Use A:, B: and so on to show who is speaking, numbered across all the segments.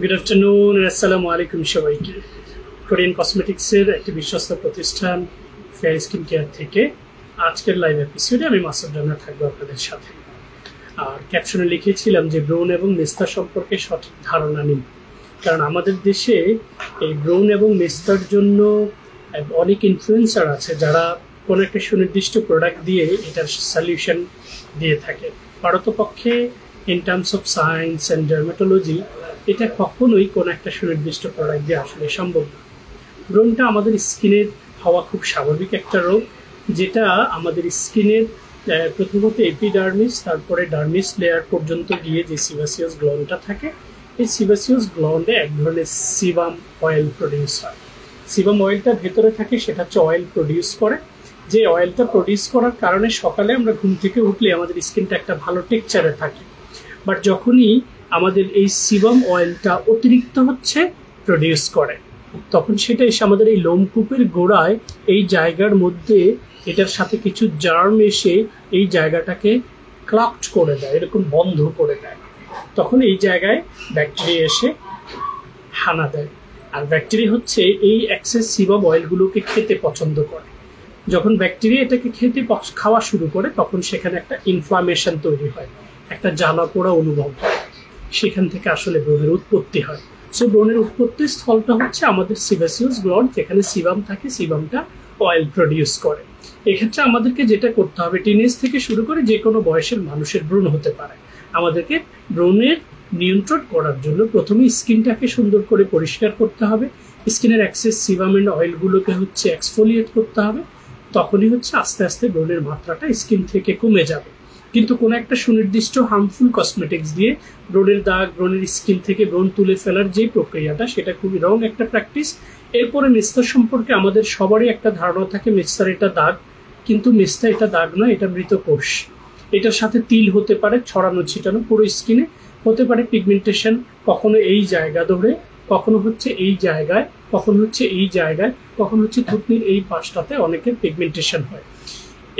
A: Good afternoon, আসসালামু আলাইকুম সবাইকে। কোরিয়ান কসমেটিক্সের একটি বিশ্বস্ত প্রতিষ্ঠান ফেয়ার স্কিন কেয়ার থেকে আজকের লাইভ এপিসোডে আমি মাসুদ রানা থাকবো আপনাদের সাথে। আর ক্যাপশনে লিখেছিলাম যে ব্রণ এবং মেস্তা সম্পর্কে সঠিক ধারণা নিন, কারণ আমাদের দেশে এই ব্রণ এবং মেস্তার জন্য অনেক ইনফ্লুয়েন্সার আছে যারা কোনো একটা সুনির্দিষ্ট প্রোডাক্ট দিয়ে এটার সলিউশন দিয়ে থাকে। পারতপক্ষে in terms of science and dermatology এটা কখনোই কোনো একটা সুনির্দিষ্ট প্রোডাক্ট দিয়ে আসলে সম্ভব না। ব্রণটা আমাদের স্কিনের হওয়া খুব স্বাভাবিক একটা রোগ, যেটা আমাদের স্কিনের প্রথমত এপিডার্মিস, তারপরে ডার্মিস লেয়ার পর্যন্ত গিয়ে যে সিবাসিয়াস গ্ল্যান্ডটা থাকে, এই সিবাসিয়াস গ্ল্যান্ডে এক ধরনের সিবাম অয়েল প্রডিউস হয়। সিবাম অয়েলটা ভেতরে থাকে, সেটা হচ্ছে অয়েল প্রডিউস করে। যে অয়েলটা প্রডিউস করার কারণে সকালে আমরা ঘুম থেকে উঠলে আমাদের স্কিনটা একটা ভালো টেক্সচারে থাকে। বাট যখনই আমাদের এই সিবাম অয়েলটা অতিরিক্ত হচ্ছে প্রডিউস করে, তখন সেটা এসে আমাদের এই লোমকূপের গোড়ায় এই জায়গার মধ্যে এটার সাথে কিছু জার্ম এসে এই জায়গাটাকে ক্লগড করে দেয়, এরকম বন্ধ করে দেয়। তখন এই জায়গায় ব্যাকটেরিয়া এসে হানা দেয়। আর ব্যাকটেরিয়া হচ্ছে এই এক্সেস সিবাম অয়েলগুলোকে খেতে পছন্দ করে। যখন ব্যাকটেরিয়া এটাকে খাওয়া শুরু করে, তখন সেখানে একটা ইনফ্লামেশন তৈরি হয়, একটা জ্বালা পোড়া অনুভব হয়। সেখান থেকে আসলে ব্রণের উৎপত্তি হয়। সো ব্রণের উৎপত্তির স্থলটা হচ্ছে আমাদের সিবাসিয়াস গ্ল্যান্ড, যেখানে সিবাম থাকে, সিবামটা অয়েল প্রডিউস করে। এক্ষেত্রে আমাদেরকে যেটা করতে হবে, টিনেজ থেকে শুরু করে যে কোনো বয়সের মানুষের ব্রণ হতে পারে, আমাদেরকে ব্রণের নিয়ন্ত্রণ করার জন্য প্রথমে স্কিনটাকে সুন্দর করে পরিষ্কার করতে হবে। স্কিনের এক্সেস সিবাম এন্ড অয়েলগুলোকে হচ্ছে এক্সফোলিয়েট করতে হবে। তখনই হচ্ছে আস্তে আস্তে ব্রণের মাত্রাটা স্কিন থেকে কমে যাবে। কিন্তু কোনো একটা সুনির্দিষ্ট হার্মফুল কসমেটিক্স দিয়ে ব্রণের দাগ, ব্রণের স্কিন থেকে ব্রণ তুলে ফেলার যে প্রক্রিয়াটা, সেটা খুবই রং একটা প্র্যাকটিস। এরপরে মেস্তা সম্পর্কে আমাদের সবারই একটা ধারণা থাকে, মেস্তার এটা দাগ, কিন্তু মেস্তা এটা দাগ নয়, এটা মৃত কোষ। এটার সাথে তিল হতে পারে ছড়ানো ছিটানো পুরো স্কিনে, হতে পারে পিগমেন্টেশন, কখনো এই জায়গা ধরে, কখনো হচ্ছে এই জায়গায়, কখনো হচ্ছে এই জায়গায়, কখনো হচ্ছে থুতনির এই পাশটাতে অনেকের পিগমেন্টেশন হয়।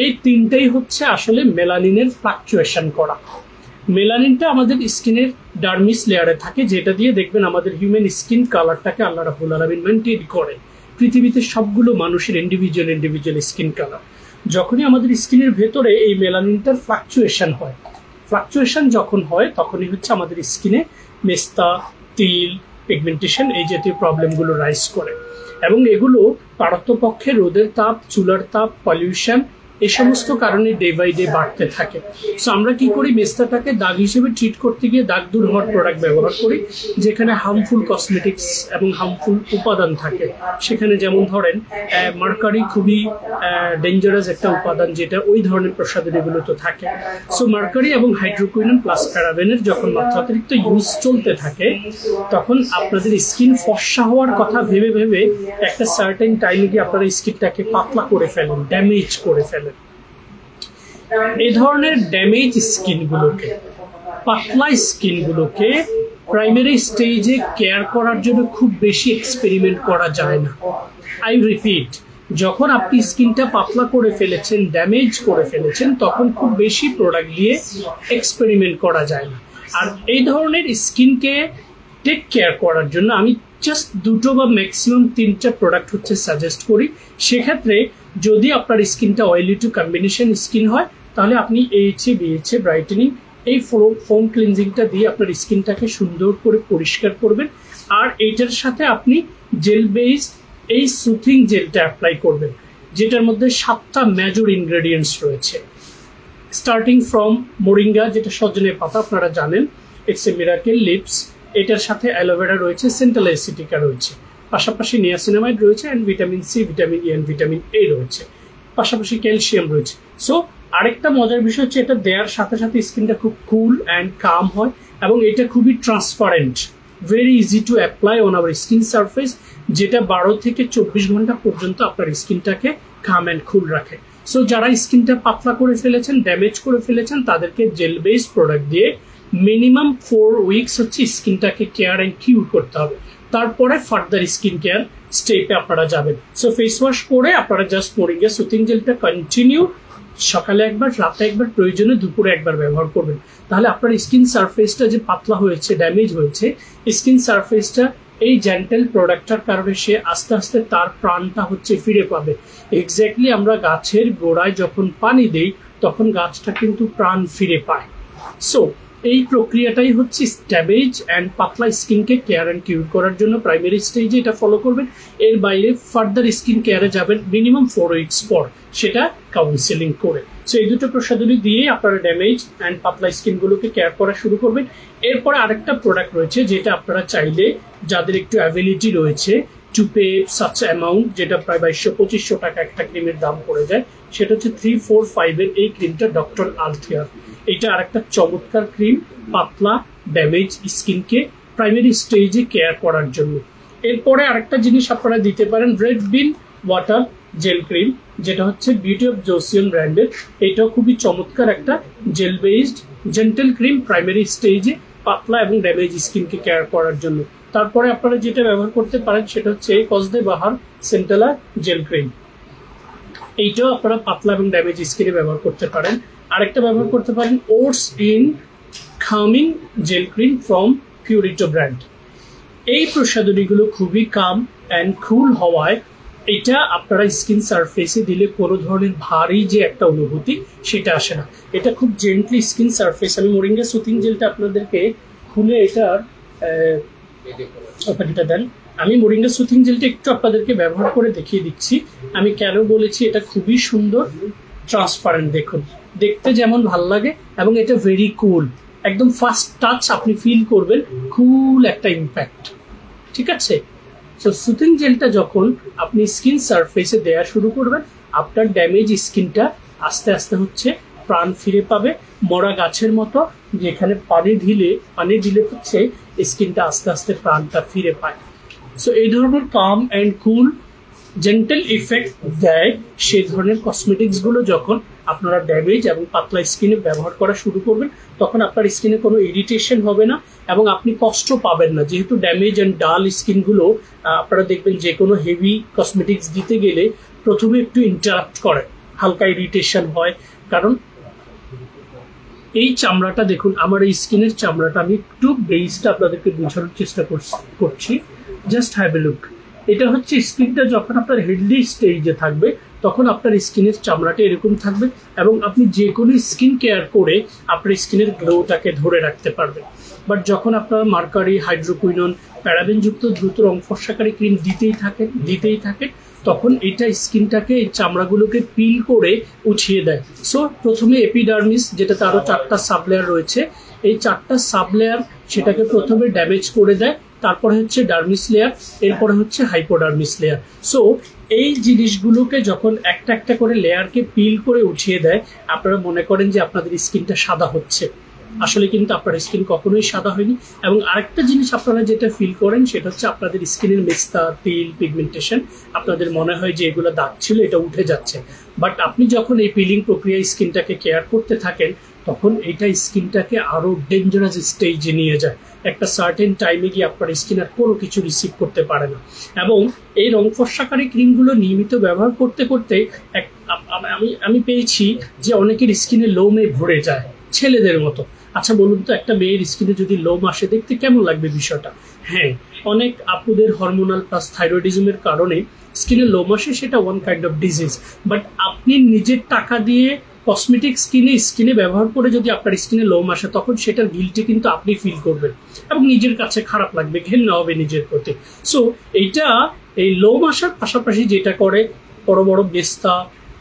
A: এই তিনটাই হচ্ছে আসলে মেলানিনের ফ্লাকচুয়েশন করা। মেলানিনটা আমাদের স্কিনের ডার্মিস লেয়ারে থাকে, যেটা দিয়ে দেখবেন আমাদের হিউম্যান স্কিন কালারটাকে আল্লাহ রাব্বুল আলামিন মেইনটেইন করে। পৃথিবীতে সবগুলো মানুষের ইন্ডিভিজুয়াল স্কিন কালার। যখনই আমাদের স্কিনের ভেতরে এই মেলানিনটার ফ্লাকচুয়েশন হয়, ফ্লাকচুয়েশন যখন হয়, তখনই হচ্ছে আমাদের স্কিনে মেস্তা, তিল, পিগমেন্টেশন এই জাতীয় প্রবলেমগুলো রাইজ করে। এবং এগুলো পারতপক্ষে রোদের তাপ, চুলার তাপ, পলিউশন, এই সমস্ত কারণে ডে বাই ডে বাড়তে থাকে। সো আমরা কি করি, মেস্তাটাকে দাগ হিসেবে ট্রিট করতে গিয়ে দাগ দূর হওয়ার প্রোডাক্ট ব্যবহার করি, যেখানে হার্মফুল কসমেটিক্স এবং হার্মফুল উপাদান থাকে। সেখানে যেমন ধরেন মার্কারি খুবই ডেঞ্জারাস একটা উপাদান, যেটা ওই ধরনের প্রসাধনীগুলোতে থাকে। সো মার্কারি এবং হাইড্রোকুইনন প্লাস প্যারাবেনের যখন মাত্রাতিরিক্ত ইউজ চলতে থাকে, তখন আপনাদের স্কিন ফর্সা হওয়ার কথা ভেবে ভেবে একটা সার্টেন টাইমে গিয়ে আপনারা স্কিনটাকে পাতলা করে ফেলেন, ড্যামেজ করে ফেলেন। এই ধরনের ড্যামেজ স্কিনগুলোকে, পাতলা স্কিনগুলোকে প্রাইমারি স্টেজে কেয়ার করার জন্য খুব বেশি এক্সপেরিমেন্ট করা যায় না। আই রিপিট, যখন আপনি স্কিনটা পাতলা করে ফেলেছেন, ড্যামেজ করে ফেলেছেন, তখন খুব বেশি প্রোডাক্ট দিয়ে এক্সপেরিমেন্ট করা যায় না। আর এই ধরনের স্কিনকে টেক কেয়ার করার জন্য আমি জাস্ট দুটো বা ম্যাক্সিমাম তিনটা প্রোডাক্ট হচ্ছে সাজেস্ট করি। সেক্ষেত্রে যদি আপনার স্কিনটা অয়েলি টু কম্বিনেশন স্কিন হয়, তাহলে আপনি AHA BHA ব্রাইটেনিং এই ফোম ক্লিনজিংটা দিয়ে আপনার স্কিনটাকে সুন্দর করে পরিষ্কার করবেন। আর এইটার সাথে আপনি জেল বেসড এই সুথিং জেলটা অ্যাপ্লাই করবেন, যেটার মধ্যে 7টা মেজর ইনগ্রেডিয়েন্টস রয়েছে। স্টার্টিং ফ্রম মোরিঙ্গা, যেটা সজনে পাতা, আপনারা জানেন, ইটস এ মিরাকেল লিপস। এটার সাথে অ্যালোভেরা রয়েছে, সেন্ট্রাল অ্যাসিটিকা রয়েছে, পাশাপাশি নিয়াসিনামাইড রয়েছে, and vitamin C, vitamin E, and vitamin A রয়েছে, পাশাপাশি ক্যালসিয়াম রয়েছে। সো আরেকটা মজার বিষয় হচ্ছে, এটা দেওয়ার সাথে সাথে স্কিনটা খুব কুল অ্যান্ড কাম হয়, এবং এটা খুবই transparent, very easy to apply on our skin surface, যেটা 12 থেকে 24 ঘন্টা পর্যন্ত আপনার স্কিনটাকে কাম অ্যান্ড কুল রাখে। সো যারা স্কিনটা পাতলা করে ফেলেছেন, ড্যামেজ করে ফেলেছেন, তাদেরকে জেল বেসড প্রোডাক্ট দিয়ে মিনিমাম 4 উইকস হচ্ছে স্কিনটাকে কেয়ার অ্যান্ড কিউর করতে হবে। তারপরে ফার্দার স্কিন কেয়ার স্টেপে আপনারা যাবেন। সো ফেস ওয়াশ করে আপনারা জাস্ট মোরিঙ্গা সুথিং জেলটা কন্টিনিউ সকালে একবার, রাতে একবার, প্রয়োজনে দুপুরে একবার ব্যবহার করবেন। তাহলে আপনার স্কিন সারফেসটা যে পাতলা হয়েছে, ড্যামেজ হয়েছে, স্কিন সারফেসটা এই জেন্টেল প্রোডাক্টটার কারণে সে আস্তে আস্তে তার প্রাণটা হচ্ছে ফিরে পাবে। এক্স্যাক্টলি আমরা গাছের গোড়ায় যখন পানি দেই তখন গাছটা কিন্তু প্রাণ ফিরে পায়। সো এই প্রক্রিয়াটাই হচ্ছে ড্যামেজ অ্যান্ড পাতলা স্কিনকে কেয়ার অ্যান্ড কিউর করার জন্য প্রাইমারি স্টেজে এটা ফলো করবেন। এর বাইরে ফার্দার স্কিন কেয়ারে যাবেন মিনিমাম 4 উইকস পর, সেটা কাউন্সেলিং করে। সো এই দুটো প্রসাধনী দিয়েই আপনারা ড্যামেজ অ্যান্ড পাতলা স্কিনগুলোকে কেয়ার করা শুরু করবেন। এরপরে আরেকটা প্রোডাক্ট রয়েছে যেটা আপনারা চাইলে, যাদের একটু অ্যাবিলিটি রয়েছে টু পে সাচ অ্যামাউন্ট, যেটা প্রায় 2200-2500 টাকা একটা ক্রিমের দাম পড়ে যায়, সেটা হচ্ছে 345 এর এই ক্রিমটা, ডক্টর আলথিয়ার। এটা আরেকটা চমৎকার ক্রিম পাতলা ড্যামেজ স্কিনকে প্রাইমারি স্টেজে কেয়ার করার জন্য। এরপরে আরেকটা জিনিস আপনারা দিতে পারেন, রেড বিন ওয়াটার জেল ক্রিম, যেটা হচ্ছে বিউটি অফ জোসিয়ান ব্র্যান্ডের। এটাও খুবই চমৎকার একটা jail based gentle cream primary স্টেজে পাতলা এবং ড্যামেজ স্কিনকে কেয়ার করার জন্য। তারপরে আপনারা যেটা ব্যবহার করতে পারেন সেটা হচ্ছে কসদে বাহার সেন্টালা জেল ক্রিম। এইটাও আপনারা পাতলা এবং ড্যামেজ স্কিনে ব্যবহার করতে পারেন। আরেকটা ব্যবহার করতে পারেন oats in calming gel cream from Purito brand. এই প্রসাধনীগুলো খুবই কাম অ্যান্ড কুল হওয়ায় এটা আপনারা স্কিন সারফেসে দিলে কোনো ধরনের ভারী যে একটা অনুভূতি সেটা আসে না। এটা খুব জেন্টলি স্কিন সারফেস। আমি মোরিঙ্গা সুথিং জেলটা আপনাদেরকে খুলে এটার এটা দেন, আমি মোরিঙ্গা সুথিং জেলটা একটু আপনাদেরকে ব্যবহার করে দেখিয়ে দিচ্ছি। আমি কেন বলেছি এটা খুবই সুন্দর, ট্রান্সপারেন্ট, দেখুন দেখতে যেমন ভাল লাগে এবং এটা ভেরি কুল, একদম ফার্স্ট টাচ আপনি ফিল করবেন কুল একটা ইম্প্যাক্ট। ঠিক আছে, সো সুথিং জেলটা যখন আপনি স্কিন সারফেসে দেওয়া শুরু করবেন, আপনার ড্যামেজ স্কিনটা আস্তে আস্তে হচ্ছে প্রাণ ফিরে পাবে, মরা গাছের মতো, যেখানে পানি দিলে হচ্ছে স্কিনটা আস্তে আস্তে প্রাণটা ফিরে পায়। সো এই ধরনের কাম অ্যান্ড কুল জেন্টেল ইফেক্ট দেয় সেই ধরনের কসমেটিক্সগুলো যখন আপনারা ড্যামেজ এবং পাতলা স্কিনে ব্যবহার করা শুরু করবেন, তখন আপনার স্কিনে কোনো ইরিটেশন হবে না এবং আপনি কষ্ট পাবেন না। যেহেতু ড্যামেজ অ্যান্ড ডাল স্কিনগুলো আপনারা দেখবেন যে কোনো হেভি কসমেটিক্স দিতে গেলে প্রথমে একটু ইন্টারাপ্ট করে, হালকা ইরিটেশন হয়। কারণ এই চামড়াটা দেখুন, আমার এই স্কিনের চামড়াটা, আমি একটু বেসটা আপনাদেরকে বোঝানোর চেষ্টা করছি, জাস্ট হ্যাভ এ লুক। এটা হচ্ছে স্কিনটা যখন আপনার হেলদি স্টেজে থাকবে তখন আপনার স্কিনের চামড়াটা এরকম থাকবে এবং আপনি যে কোনো স্কিন কেয়ার করে আপনার স্কিনের গ্লোটাকে ধরে রাখতে পারবেন। বাট যখন আপনার মার্কারি, হাইড্রোকুইনন, প্যারাবেনযুক্ত দ্রুত রং ফর্সাকারী ক্রিম দিতেই থাকেন তখন এটা স্কিনটাকে, এই চামড়াগুলোকে পিল করে উঠিয়ে দেয়। সো প্রথমে এপিডার্মিস, যেটাতে আরো 4টা সাবলেয়ার রয়েছে, এই 4টা সাবলেয়ার সেটাকে প্রথমে ড্যামেজ করে দেয়, তারপরে হচ্ছে ডার্মিস লেয়ার, এরপরে হচ্ছে হাইপোডার্মিস লেয়ার। সো এই জিনিসগুলোকে যখন একটা একটা করে লেয়ারকে পিল করে উঠিয়ে দেয়, আপনারা মনে করেন যে আপনাদের স্কিনটা সাদা হচ্ছে, আসলে কিন্তু আপনার স্কিন কখনোই সাদা হয়নি। এবং আরেকটা জিনিস আপনারা যেটা ফিল করেন সেটা হচ্ছে আপনাদের স্কিনের মেস্তা, তিল, পিগমেন্টেশন, আপনাদের মনে হয় যে এগুলো দাগ ছিল, এটা উঠে যাচ্ছে। বাট আপনি যখন এই পিলিং প্রক্রিয়ায় স্কিনটাকে কেয়ার করতে থাকেন তখন এটা স্কিনটাকে আরো ডেঞ্জারাস স্টেজে নিয়ে যায়। একটা সার্টেন টাইমে গিয়ে আপনার স্কিন আর কোনো কিছু রিসিভ করতে পারে না। এবং এই রং ফর্সাকারী ক্রিমগুলো নিয়মিত ব্যবহার করতে করতে আমি পেয়েছি যে অনেকের স্কিনে লোমে ভরে যায়, ছেলেদের মতো। আচ্ছা বলুন তো, একটা মেয়ের স্কিনে যদি লোম আসে দেখতে কেমন লাগবে বিষয়টা? হ্যাঁ, অনেক আপুদের হরমোনাল প্লাস থাইরয়েডিজমের কারণে স্কিনে লোম আসে, সেটা one kind of disease. But আপনি নিজের টাকা দিয়ে কসমেটিক স্কিনে ব্যবহার করে যদি আপনার স্কিনে লোম আসে তখন সেটার গিল্টি কিন্তু আপনি ফিল করবেন এবং নিজের কাছে খারাপ লাগবে, ঘেন্না হবে নিজের প্রতি। সো এইটা, এই লোম আসার পাশাপাশি যেটা করে, বড় বড় মেস্তা,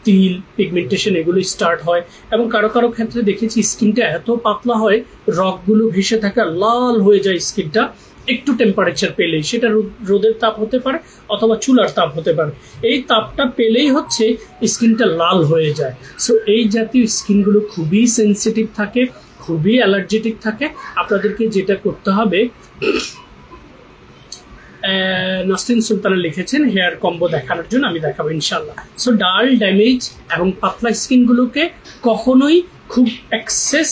A: তিল, পিগমেন্টেশন এগুলো স্টার্ট হয় এবং কারো কারো ক্ষেত্রে দেখেছি স্কিনটা এত পাতলা হয়, রগগুলো ভেসে থাকা, লাল হয়ে যায় স্কিনটা একটু টেম্পারেচার পেলেই। সেটা রোদের তাপ হতে পারে অথবা চুলার তাপ হতে পারে, এই তাপটা পেলেই হচ্ছে স্কিনটা লাল হয়ে যায়। সো এই জাতীয় স্কিনগুলো খুবই সেন্সিটিভ থাকে, খুবই অ্যালার্জেটিক থাকে। আপনাদেরকে যেটা করতে হবে, নাসরিন সুলতানা লিখেছেন হেয়ার কম্বো দেখানোর জন্য, আমি দেখাবো ইনশাল্লাহ। সো ডাল, ড্যামেজ এবং পাতলা স্কিনগুলোকে কখনোই খুব এক্সেস,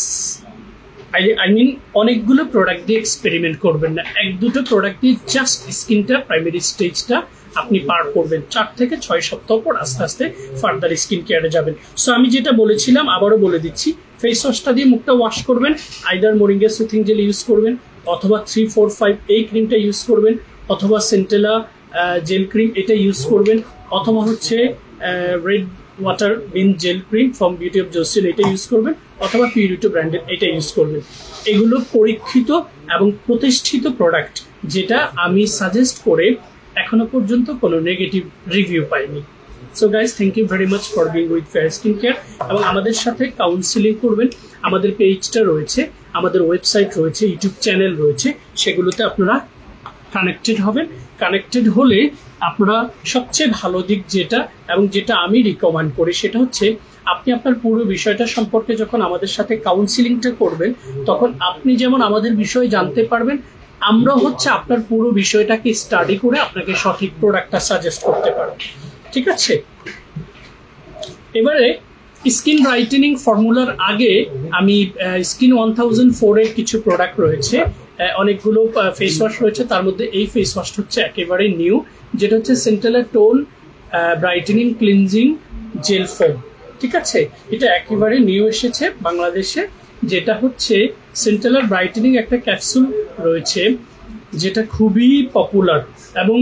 A: আই মিন অনেকগুলো প্রোডাক্ট দিয়ে এক্সপেরিমেন্ট করবেন না। 1-2টো প্রোডাক্ট দিয়ে জাস্ট স্কিনটা প্রাইমারি স্টেজটা আপনি পার করবেন। 4 থেকে 6 সপ্তাহ পর আস্তে আস্তে ফার্দার স্কিন কেয়ারে যাবেন। সো আমি যেটা বলেছিলাম আবারও বলে দিচ্ছি, ফেস ওয়াশটা দিয়ে মুখটা ওয়াশ করবেন, either moringa soothing jail use করবেন, অথবা 3, 4, 5 এই ক্রিমটা ইউজ করবেন, অথবা সেন্টেলা জেল ক্রিম এটা ইউজ করবেন, অথবা হচ্ছে red water bean gel cream from Beauty of Joseon এটা ইউজ করবেন, অথবা পিউরিটো ব্র্যান্ডের এটা ইউজ করবেন। এগুলো পরীক্ষিত এবং প্রতিষ্ঠিত প্রোডাক্ট, যেটা আমি সাজেস্ট করে এখনো পর্যন্ত কোনো নেগেটিভ রিভিউ পাইনি। So guys, thank you very much for being with fair skin care. এবং আমাদের সাথে কাউন্সিলিং করবেন, আমাদের পেজটা রয়েছে, আমাদের ওয়েবসাইট রয়েছে, ইউটিউব চ্যানেল রয়েছে, সেগুলোতে আপনারা কানেক্টেড হবেন। কানেক্টেড হলে আপনারা সবচেয়ে ভালো দিক যেটা, এবং যেটা আমি রিকমেন্ড করি, সেটা হচ্ছে আপনি আপনার পুরো বিষয়টা সম্পর্কে যখন আমাদের সাথে কাউন্সিলিংটা করবেন, তখন আপনি যেমন আমাদের বিষয়ে জানতে পারবেন, আমরা হচ্ছে আপনার পুরো বিষয়টাকে স্টাডি করে আপনাকে সঠিক প্রোডাক্টটা সাজেস্ট করতে পারবো। ঠিক আছে, এবারে স্কিন ব্রাইটেনিং ফর্মুলার আগে আমি স্কিন 1004 এর কিছু প্রোডাক্ট রয়েছে, অনেকগুলো ফেস ওয়াশ রয়েছে, তার মধ্যে এই ফেস ওয়াশটা হচ্ছে একেবারে নিউ, যেটা হচ্ছে centella tone brightening cleansing gel foam. ঠিক আছে, এটা একেবারে নিউ এসেছে বাংলাদেশে, যেটা হচ্ছে সেন্টেলার ব্রাইটেনিং একটা ক্যাপসুল রয়েছে, যেটা খুবই পপুলার এবং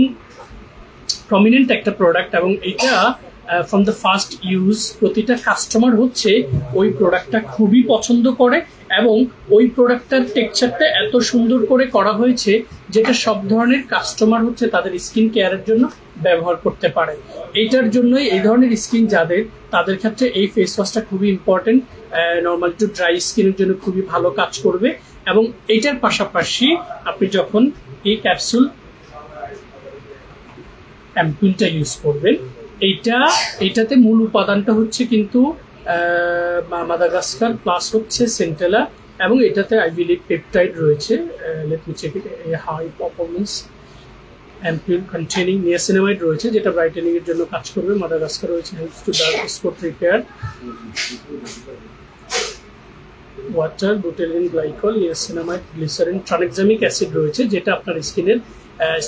A: প্রমিনেন্ট একটা প্রোডাক্ট। এবং এটা ফ্রম দ্য ফার্স্ট ইউজ প্রতিটা কাস্টমার হচ্ছে ওই প্রোডাক্টটা খুবই পছন্দ করে, এবং ওই প্রোডাক্টটার টেক্সচারটা এত সুন্দর করে করা হয়েছে যেটা সব ধরনের কাস্টমার হচ্ছে তাদের স্কিন কেয়ারের জন্য ব্যবহার করতে পারে। এইটার জন্যই এই ধরনের স্কিন যাদের, তাদের ক্ষেত্রে এই ফেস ওয়াশটা খুবই ইম্পর্টেন্ট। নর্মাল টু ড্রাই স্কিনের জন্য খুবই ভালো কাজ করবে। এবং এইটার পাশাপাশি আপনি যখন এই ক্যাপসুল অ্যাম্পুলটা ইউজ করবেন, এইটাতে মূল উপাদানটা হচ্ছে কিন্তু মাদাগাস্কার প্লাস হচ্ছে সেন্টেলা, এবং এটাতে আই বিলিভ পেপটাইড রয়েছে। Let me check it. High performance ampoule containing niacinamide রয়েছে, যেটা ব্রাইটেনিং এর জন্য কাজ করবে। মাদাগাস্কার রয়েছে, helps to dark spot repair. Water, butylene glycol, niacinamide, glycerin, tranexamic acid রয়েছে, যেটা আপনার স্কিনের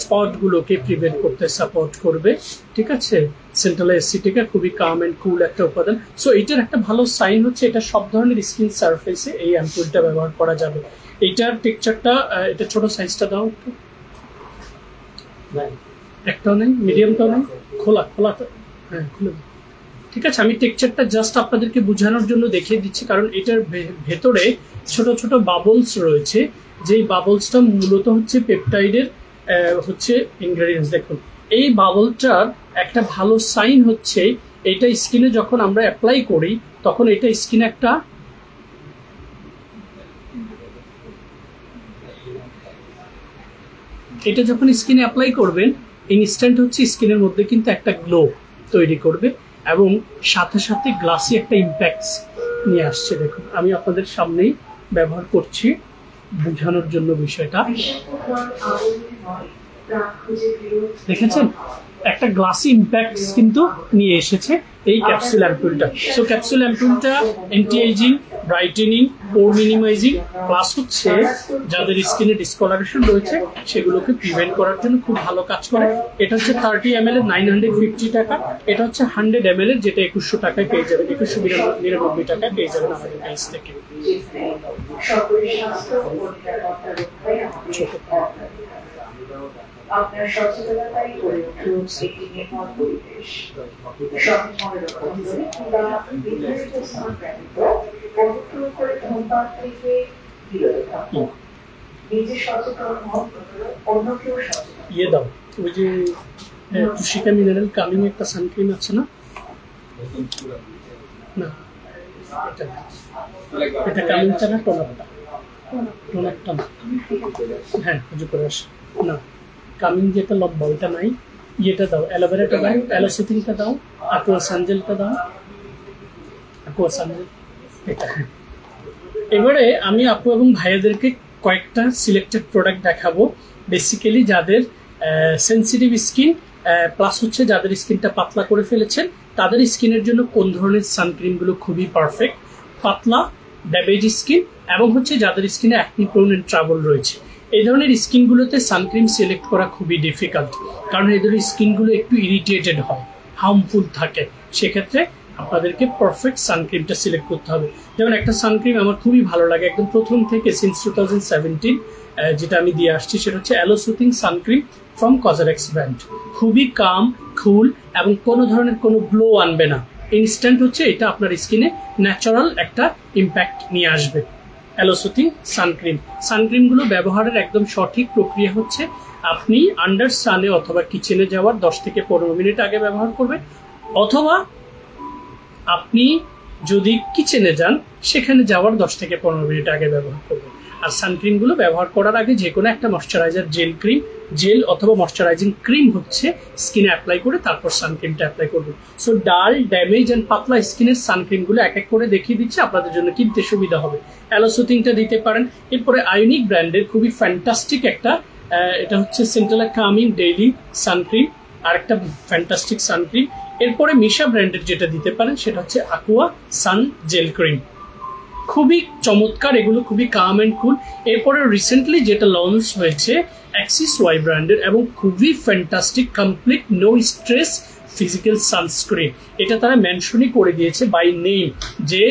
A: স্পটগুলোকে প্রিভেন্ট করতে সাপোর্ট করবে। ঠিক আছে, সেন্ট্রাল এসিটিকা খুবই কাম এন্ড কুল একটা উপাদান। সো এটার একটা ভালো সাইন হচ্ছে এটা সব ধরনের স্কিন সারফেসে এই অ্যাম্পুলটা ব্যবহার করা যাবে। এইটার টেক্সচারটা, এটা ছোট সাইজটা দাও একটু, একটাও নেই, মিডিয়ামটাও নেই, খোলা হ্যাঁ খুলে। ঠিক আছে, আমি টেক্সচারটা জাস্ট আপনাদেরকে বোঝানোর জন্য দেখিয়ে দিচ্ছি, কারণ এটার ভেতরে ছোট ছোট বাবলস রয়েছে, যেই বাবলসটা মূলত হচ্ছে পেপটাইডের হচ্ছে ইনগ্রেডিয়েন্টস। দেখুন, এই বাবলটার একটা ভালো সাইন হচ্ছে এটা স্কিনে যখন আমরা অ্যাপ্লাই করি, তখন এটা স্কিনে একটা এটা যখন স্কিনে অ্যাপ্লাই করবেন, ইনস্ট্যান্ট হচ্ছে স্কিনের মধ্যে কিন্তু একটা গ্লো তৈরি করবে, এবং সাথে সাথে গ্লাসি একটা ইম্প্যাক্ট নিয়ে আসছে। দেখুন, আমি আপনাদের সামনেই ব্যবহার করছি বোঝানোর জন্য বিষয়টা। দেখেছেন, একটা গ্লাসি ইম্প্যাক্ট কিন্তু নিয়ে এসেছে এই ক্যাপসুল অ্যাম্পুলটা। সো ক্যাপসুল অ্যাম্পুলটা anti aging, brightening, pore minimizing, plus হচ্ছে যাদের স্কিনে ডিসকলারেশন রয়েছে সেগুলোকে প্রিভেন্ট করার জন্য খুব ভালো কাজ করে। এটা হচ্ছে 30 ml এর 950 টাকা, এটা হচ্ছে 100 ml এর, যেটা 2100 টাকায় পেয়ে যাবেন, 2199 টাকায় পেয়ে যাবেন আমাদের পেজ থেকে।
B: আপনার সচেতনতাই গড়ে উঠুন একটি নির্মল পরিবেশ। সঠিক মনে রাখুন কিংবা নির্ধারিত স্থান ব্যতীত পবিত্র করে ধূমপান থেকে বিরত থাকুন। নিজে সচেতন হন, অন্যকেও সচেতন।
A: ইয়ে দাও, ওই যে টুশিকা মিনারেল কামিং একটা সানক্রিম আছে না, না এটা কামিংটা না, টোনারটা না, হ্যাঁ খুঁজে করে আস না, কামিং যেটা লম্বা ওইটা নাই, ইয়েটা দাও, অ্যালোভেরাটা দাও, অ্যালোসিথিনটা দাও, aqua সানজেলটা দাও, aqua সানজেল এটা। এবারে আমি আপু এবং ভাইয়াদেরকে কয়েকটা সিলেক্টেড প্রোডাক্ট দেখাবো, বেসিক্যালি যাদের সেন্সিটিভ স্কিন প্লাস হচ্ছে যাদের স্কিনটা পাতলা করে ফেলেছেন তাদের স্কিনের জন্য কোন ধরনের সানক্রিমগুলো খুবই পারফেক্ট, পাতলা ড্যামেজ স্কিন এবং হচ্ছে যাদের স্কিনে অ্যাকনি প্রোন এন্ড ট্রাবল রয়েছে এই ধরনের স্কিনগুলোতে সানক্রিম সিলেক্ট করা খুবই ডিফিকাল্ট, কারণ এই ধরনের স্কিনগুলো একটু ইরিটেটেড হয়, হার্মফুল থাকে। সেক্ষেত্রে আপনাদেরকে পারফেক্ট সানক্রিমটা সিলেক্ট করতে হবে। যেমন একটা সানক্রিম আমার খুবই ভালো লাগে, একদম প্রথম থেকে সিন্স 2017 যেটা আমি দিয়ে আসছি, সেটা হচ্ছে aloe soothing suncream from COSRX brand. খুবই কাম, কুল এবং কোনো ধরনের কোনো গ্লো আনবে না, ইনস্ট্যান্ট হচ্ছে এটা আপনার স্কিনে ন্যাচারাল একটা ইম্প্যাক্ট নিয়ে আসবে। অ্যালো সুথিং সানক্রিম, সানক্রিমগুলো ব্যবহারের একদম সঠিক প্রক্রিয়া হচ্ছে আপনি আন্ডার সানে অথবা কিচেনে যাওয়ার 10 থেকে 15 মিনিট আগে ব্যবহার করবেন, অথবা আপনি যদি কিচেনে যান সেখানে যাওয়ার 10 থেকে 15 মিনিট আগে ব্যবহার করবেন। আর সানক্রিমগুলো ব্যবহার করার আগে যে কোনো একটা ময়শ্চারাইজার জেল অথবা ময়শ্চারাইজিং ক্রিম হচ্ছে স্কিনে অ্যাপ্লাই করে তারপর সানক্রিমটা অ্যাপ্লাই করবেন। সো ডাল, ড্যামেজ অ্যান্ড পাতলা স্কিনের সানক্রিমগুলো এক এক করে দেখিয়ে দিচ্ছে, আপনাদের জন্য কিনতে সুবিধা হবে। অ্যালো সুথিংটা দিতে পারেন। এরপরে আইউনিক ব্র্যান্ডের খুবই ফ্যান্টাস্টিক একটা, এটা হচ্ছে সেন্ট্রাল কামিং ডেইলি সানক্রিম, আর একটা ফ্যান্টাস্টিক সানক্রিম। এরপরে মিশা ব্র্যান্ডের যেটা দিতে পারেন সেটা হচ্ছে aqua সান জেল ক্রিম, খুবই চমৎকার, এগুলো খুবই কাম অ্যান্ড কুল। এরপরে রিসেন্টলি যেটা লঞ্চ হয়েছে অ্যাক্সিস ওয়াই ব্র্যান্ডের এবং খুবই fantastic complete no stress physical sunscreen. এটা তারা মেনশনই করে দিয়েছে বাই নেম যে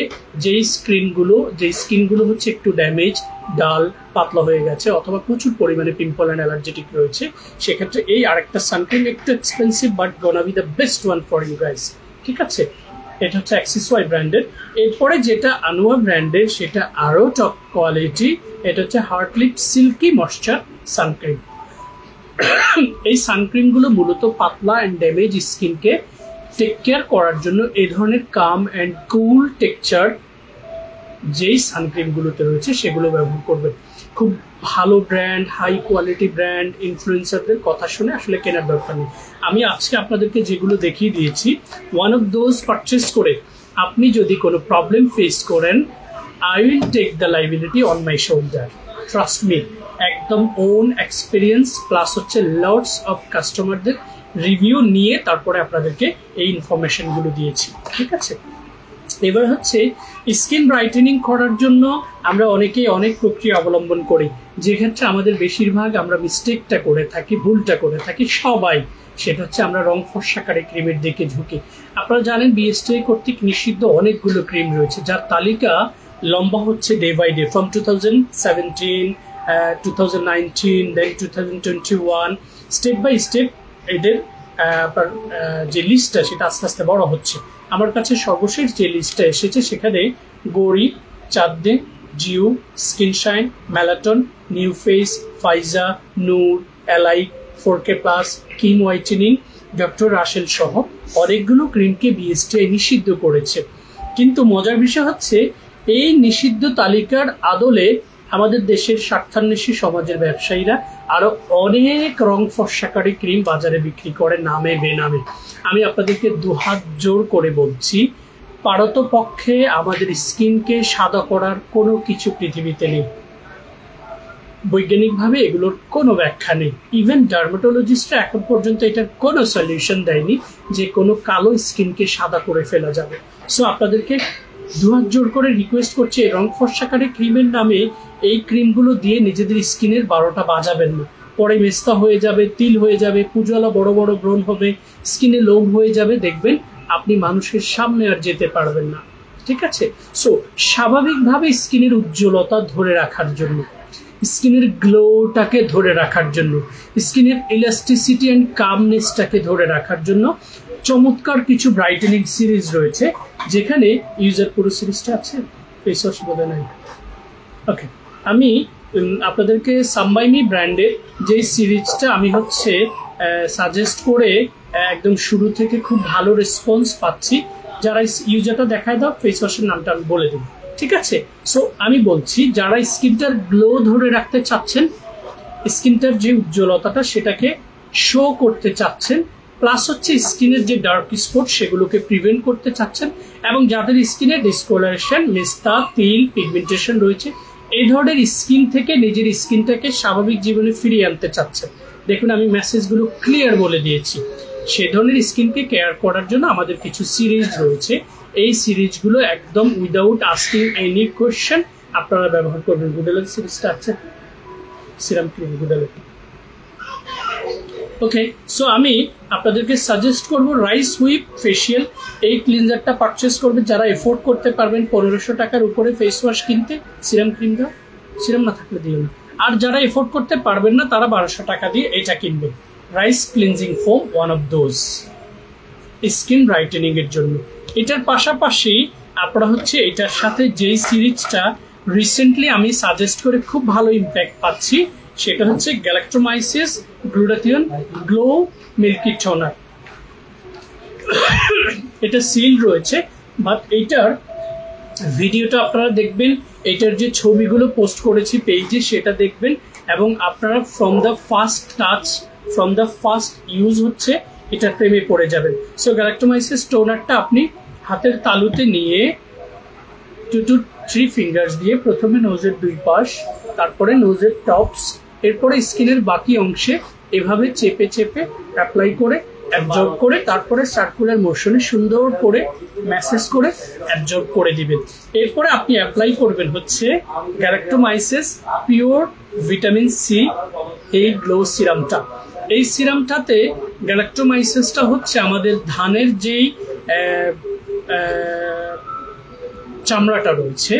A: যেই স্কিনগুলো হচ্ছে একটু ড্যামেজ, ডাল, পাতলা হয়ে গেছে অথবা প্রচুর পরিমাণে পিম্পল অ্যান্ড অ্যালার্জেটিক রয়েছে, সেক্ষেত্রে এই আরেকটা সানক্রিম একটু expensive but gonna be the best one for you guys. ঠিক আছে, এটা হচ্ছে অ্যাক্সিস ওয়াই ব্র্যান্ডের। এরপরে যেটা আনোয়া ব্র্যান্ডের সেটা আরও টপ কোয়ালিটি, এটা হচ্ছে হার্টলিপ সিল্কি ময়শ্চার সানক্রিম। এই সানক্রিমগুলো মূলত পাতলা অ্যান্ড ড্যামেজ স্কিনকে টেক কেয়ার করার জন্য এই ধরনের কাম অ্যান্ড কুল টেক্সচার যেই সানক্রিমগুলোতে রয়েছে সেগুলো ব্যবহার করবেন। খুব ভালো ব্র্যান্ড, হাই কোয়ালিটি ব্র্যান্ড, ইনফ্লুয়েন্সারদের কথা শুনে আসলে কেনার দরকার নেই। আমি আজকে আপনাদেরকে যেগুলো দেখিয়ে দিয়েছি, ওয়ান অফ দোজ পারচেস করে আপনি যদি কোনো প্রবলেম ফেস করেন, I will take the liability on my shoulder, trust me. একদম ওন এক্সপিরিয়েন্স প্লাস হচ্ছে লটস অফ কাস্টমারদের রিভিউ নিয়ে তারপরে আপনাদেরকে এই ইনফরমেশনগুলো দিয়েছি। ঠিক আছে, এবার হচ্ছে স্কিন ব্রাইটেনিং করার জন্য আমরা অনেকেই অনেক প্রক্রিয়া অবলম্বন করি, যেক্ষেত্রে আমাদের বেশিরভাগ আমরা মিস্টেকটা করে থাকি, ভুলটা করে থাকি সবাই, সেটা হচ্ছে আমরা রং ফর্সাকারী ক্রিমের দিকে ঝুঁকি। আপনারা জানেন বিএসটিআই কর্তৃক নিষিদ্ধ অনেকগুলো ক্রিম রয়েছে, যার তালিকা লম্বা হচ্ছে day by day, from 2017, 2019, then 2021, step by step এদের যে লিস্টটা সেটা আস্তে আস্তে বড় হচ্ছে। আমার কাছে সর্বশেষ যে লিস্টটা এসেছে সেখানে গৌরী, চাঁদদে, জিউ, স্কিন শাইন, ম্যালাটন, new face, Faiza, Noor, elite, 4K+, Kim whitening, doctor Rashel সহ অনেকগুলো ক্রিমকে বিএসটিআই নিষিদ্ধ করেছে। কিন্তু মজার বিষয় হচ্ছে এই নিষিদ্ধ তালিকার আদলে আমাদের দেশের স্বার্থান্বেষী সমাজের ব্যবসায়ীরা আরো অনেক রং ফর্সাকারী ক্রিম বাজারে বিক্রি করে নামে বেনামে। আমি আপনাদেরকে দুহাত জোর করে বলছি, পারতপক্ষে আমাদের স্কিনকে সাদা করার কোনো কিছু পৃথিবীতে নেই, বৈজ্ঞানিকভাবে এগুলোর কোনো ব্যাখ্যা নেই। ইভেন ডার্মাটোলজিস্টরা এখন পর্যন্ত এটার কোনো সলিউশন দেয়নি যে কোনো কালো স্কিনকে সাদা করে ফেলা যাবে। সো আপনাদেরকে দুহাত জোর করে রিকোয়েস্ট করছি, এই রং ফর্সাকারী ক্রিমের নামে এই ক্রিমগুলো দিয়ে নিজেদের স্কিনের 12টা বাজাবেন না। পরে মেস্তা হয়ে যাবে, তিল হয়ে যাবে, পুজোলা বড় বড় ব্রণ হবে, স্কিনে লোম হয়ে যাবে, দেখবেন আপনি মানুষের সামনে আর যেতে পারবেন না। ঠিক আছে, সো স্বাভাবিকভাবে স্কিনের উজ্জ্বলতা ধরে রাখার জন্য, স্কিনের গ্লোটাকে ধরে রাখার জন্য, স্কিনের ইলাস্টিসিটি অ্যান্ড কামনেসটাকে ধরে রাখার জন্য চমৎকার কিছু ব্রাইটেনিং সিরিজ রয়েছে, যেখানে ইউজার পুরো সিরিজটা আছে, ফেস ওয়াশ বোধহয় নাই। ওকে, আমি আপনাদেরকে সাম্বাইমি ব্র্যান্ডের যে সিরিজটা আমি হচ্ছে সাজেস্ট করে একদম শুরু থেকে খুব ভালো রেসপন্স পাচ্ছি। যারা ইউজারটা দেখায় দাও, ফেস ওয়াশের নামটা আমি বলে দেবো। ঠিক আছে, সো আমি বলছি যারা স্কিনটার গ্লো ধরে রাখতে চাচ্ছেন, স্কিনটার যে উজ্জ্বলতাটা সেটাকে শো করতে চাচ্ছেন, প্লাস হচ্ছে স্কিনের যে ডার্ক স্পট সেগুলোকে প্রিভেন্ট করতে চাচ্ছেন, এবং যাদের স্কিনে ডিসকলারেশন, মেস্তা, তিল, পিগমেন্টেশন রয়েছে, এই ধরনের স্কিন থেকে নিজের স্কিনটাকে স্বাভাবিক জীবনে ফিরিয়ে আনতে চাচ্ছেন, দেখুন আমি মেসেজগুলো ক্লিয়ার বলে দিয়েছি। সে ধরনের স্কিনকে কেয়ার করার জন্য আমাদের কিছু সিরিজ রয়েছে, এই সিরিজগুলো একদম উইদাউট আস্কিং এনি কোয়েশ্চেন আপনারা ব্যবহার করবেন। গুডেলের সিরিজটা আছে, সিরাম ক্রিমগুলো। ওকে, সো আমি আপনাদেরকে সাজেস্ট করব রাইস হুইপ ফেশিয়াল, এই ক্লিনজারটা পারচেস করবে যারা এফোর্ড করতে পারবেন 1500 টাকার উপরে ফেস ওয়াশ কিনতে। সিরাম ক্রিমটা সিরাম না থাকলে দিও না। আর যারা এফোর্ড করতে পারবেন না তারা 1200 টাকা দিয়ে এটা কিনবেন। Rice cleansing foam, one of those skin brightening এর জন্য। এটার পাশাপাশি আপনারা হচ্ছে এটার সাথে যেই সিরিজটা রিসেন্টলি আমি সাজেস্ট করে খুব ভালো ইম্প্যাক্ট পাচ্ছি সেটা হচ্ছে গ্যালাক্টোমাইসিস গ্লুটাথিয়ন গ্লো মিল্কি টোনার। এটা সিল্ড রয়েছে, বাট এইটার ভিডিওটা আপনারা দেখবেন, এটার যে ছবিগুলো পোস্ট করেছি পেজে সেটা দেখবেন, এবং আপনারা from the first touch, from the first use হচ্ছে এটার প্রেমে পড়ে যাবেন। সো গ্যালাক্টোমাইসিস টোনারটা আপনি হাতের তালুতে নিয়ে 2 to 3 ফিঙ্গার্স দিয়ে প্রথমে নোজের 2 পাশ, তারপরে নোজের টপস, এরপরে স্কিনের বাকি অংশে এভাবে চেপে চেপে অ্যাপ্লাই করে অ্যাবজর্ব করে তারপরে সার্কুলার মোশনে সুন্দর করে ম্যাসেজ করে অ্যাবজর্ব করে দিবেন। এরপরে আপনি অ্যাপ্লাই করবেন হচ্ছে গ্যালাক্টোমাইসিস পিওর ভিটামিন সি এই গ্লো সিরামটা। এই সিরামটাতে গ্যালাক্টোমাইসিসটা হচ্ছে আমাদের ধানের যেই চামড়াটা রয়েছে,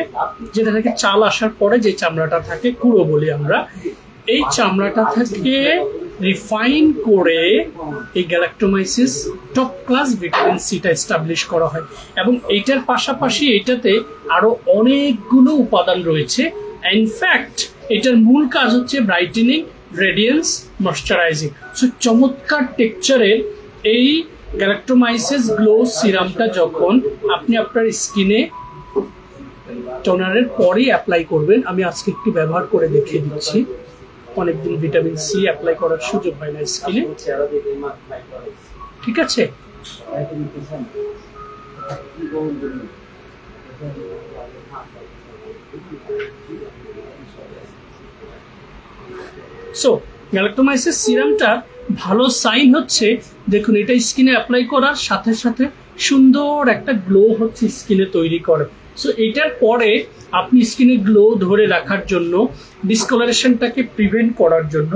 A: যেটা থেকে চাল আসার পরে যে চামড়াটা থাকে কুড়ো বলি আমরা, এই চামড়াটা থেকে রিফাইন করে এই গ্যালাক্টোমাইসিস টপ ক্লাস ভিটামিন সিটা এস্টাবলিশ করা হয়। এবং এইটার পাশাপাশি এটাতে আরো অনেকগুলো উপাদান রয়েছে। ইনফ্যাক্ট এটার মূল কাজ হচ্ছে ব্রাইটেনিং, রেডিয়েন্স, ময়শ্চারাইজিং। সো চমৎকার টেক্সচারের এই গ্যালাক্টোমাইসিস গ্লো সিরামটা যখন আপনি আপনার স্কিনে টোনারের পরেই অ্যাপ্লাই করবেন, আমি আজকে একটু ব্যবহার করে দেখিয়ে দিচ্ছি। অনেকদিন ভিটামিন সি অ্যাপ্লাই করার সুযোগ হয় না স্কিনে, ঠিক আছে? সো গ্যালাক্টোমাইসিস সিরামটা ভালো সাইন হচ্ছে, দেখুন এটা স্কিনে অ্যাপ্লাই করার সাথে সাথে সুন্দর একটা গ্লো হচ্ছে স্কিনে তৈরি করে। সো এটার পরে আপনি স্কিনে গ্লো ধরে রাখার জন্য, ডিসকলারেশনটাকে প্রিভেন্ট করার জন্য,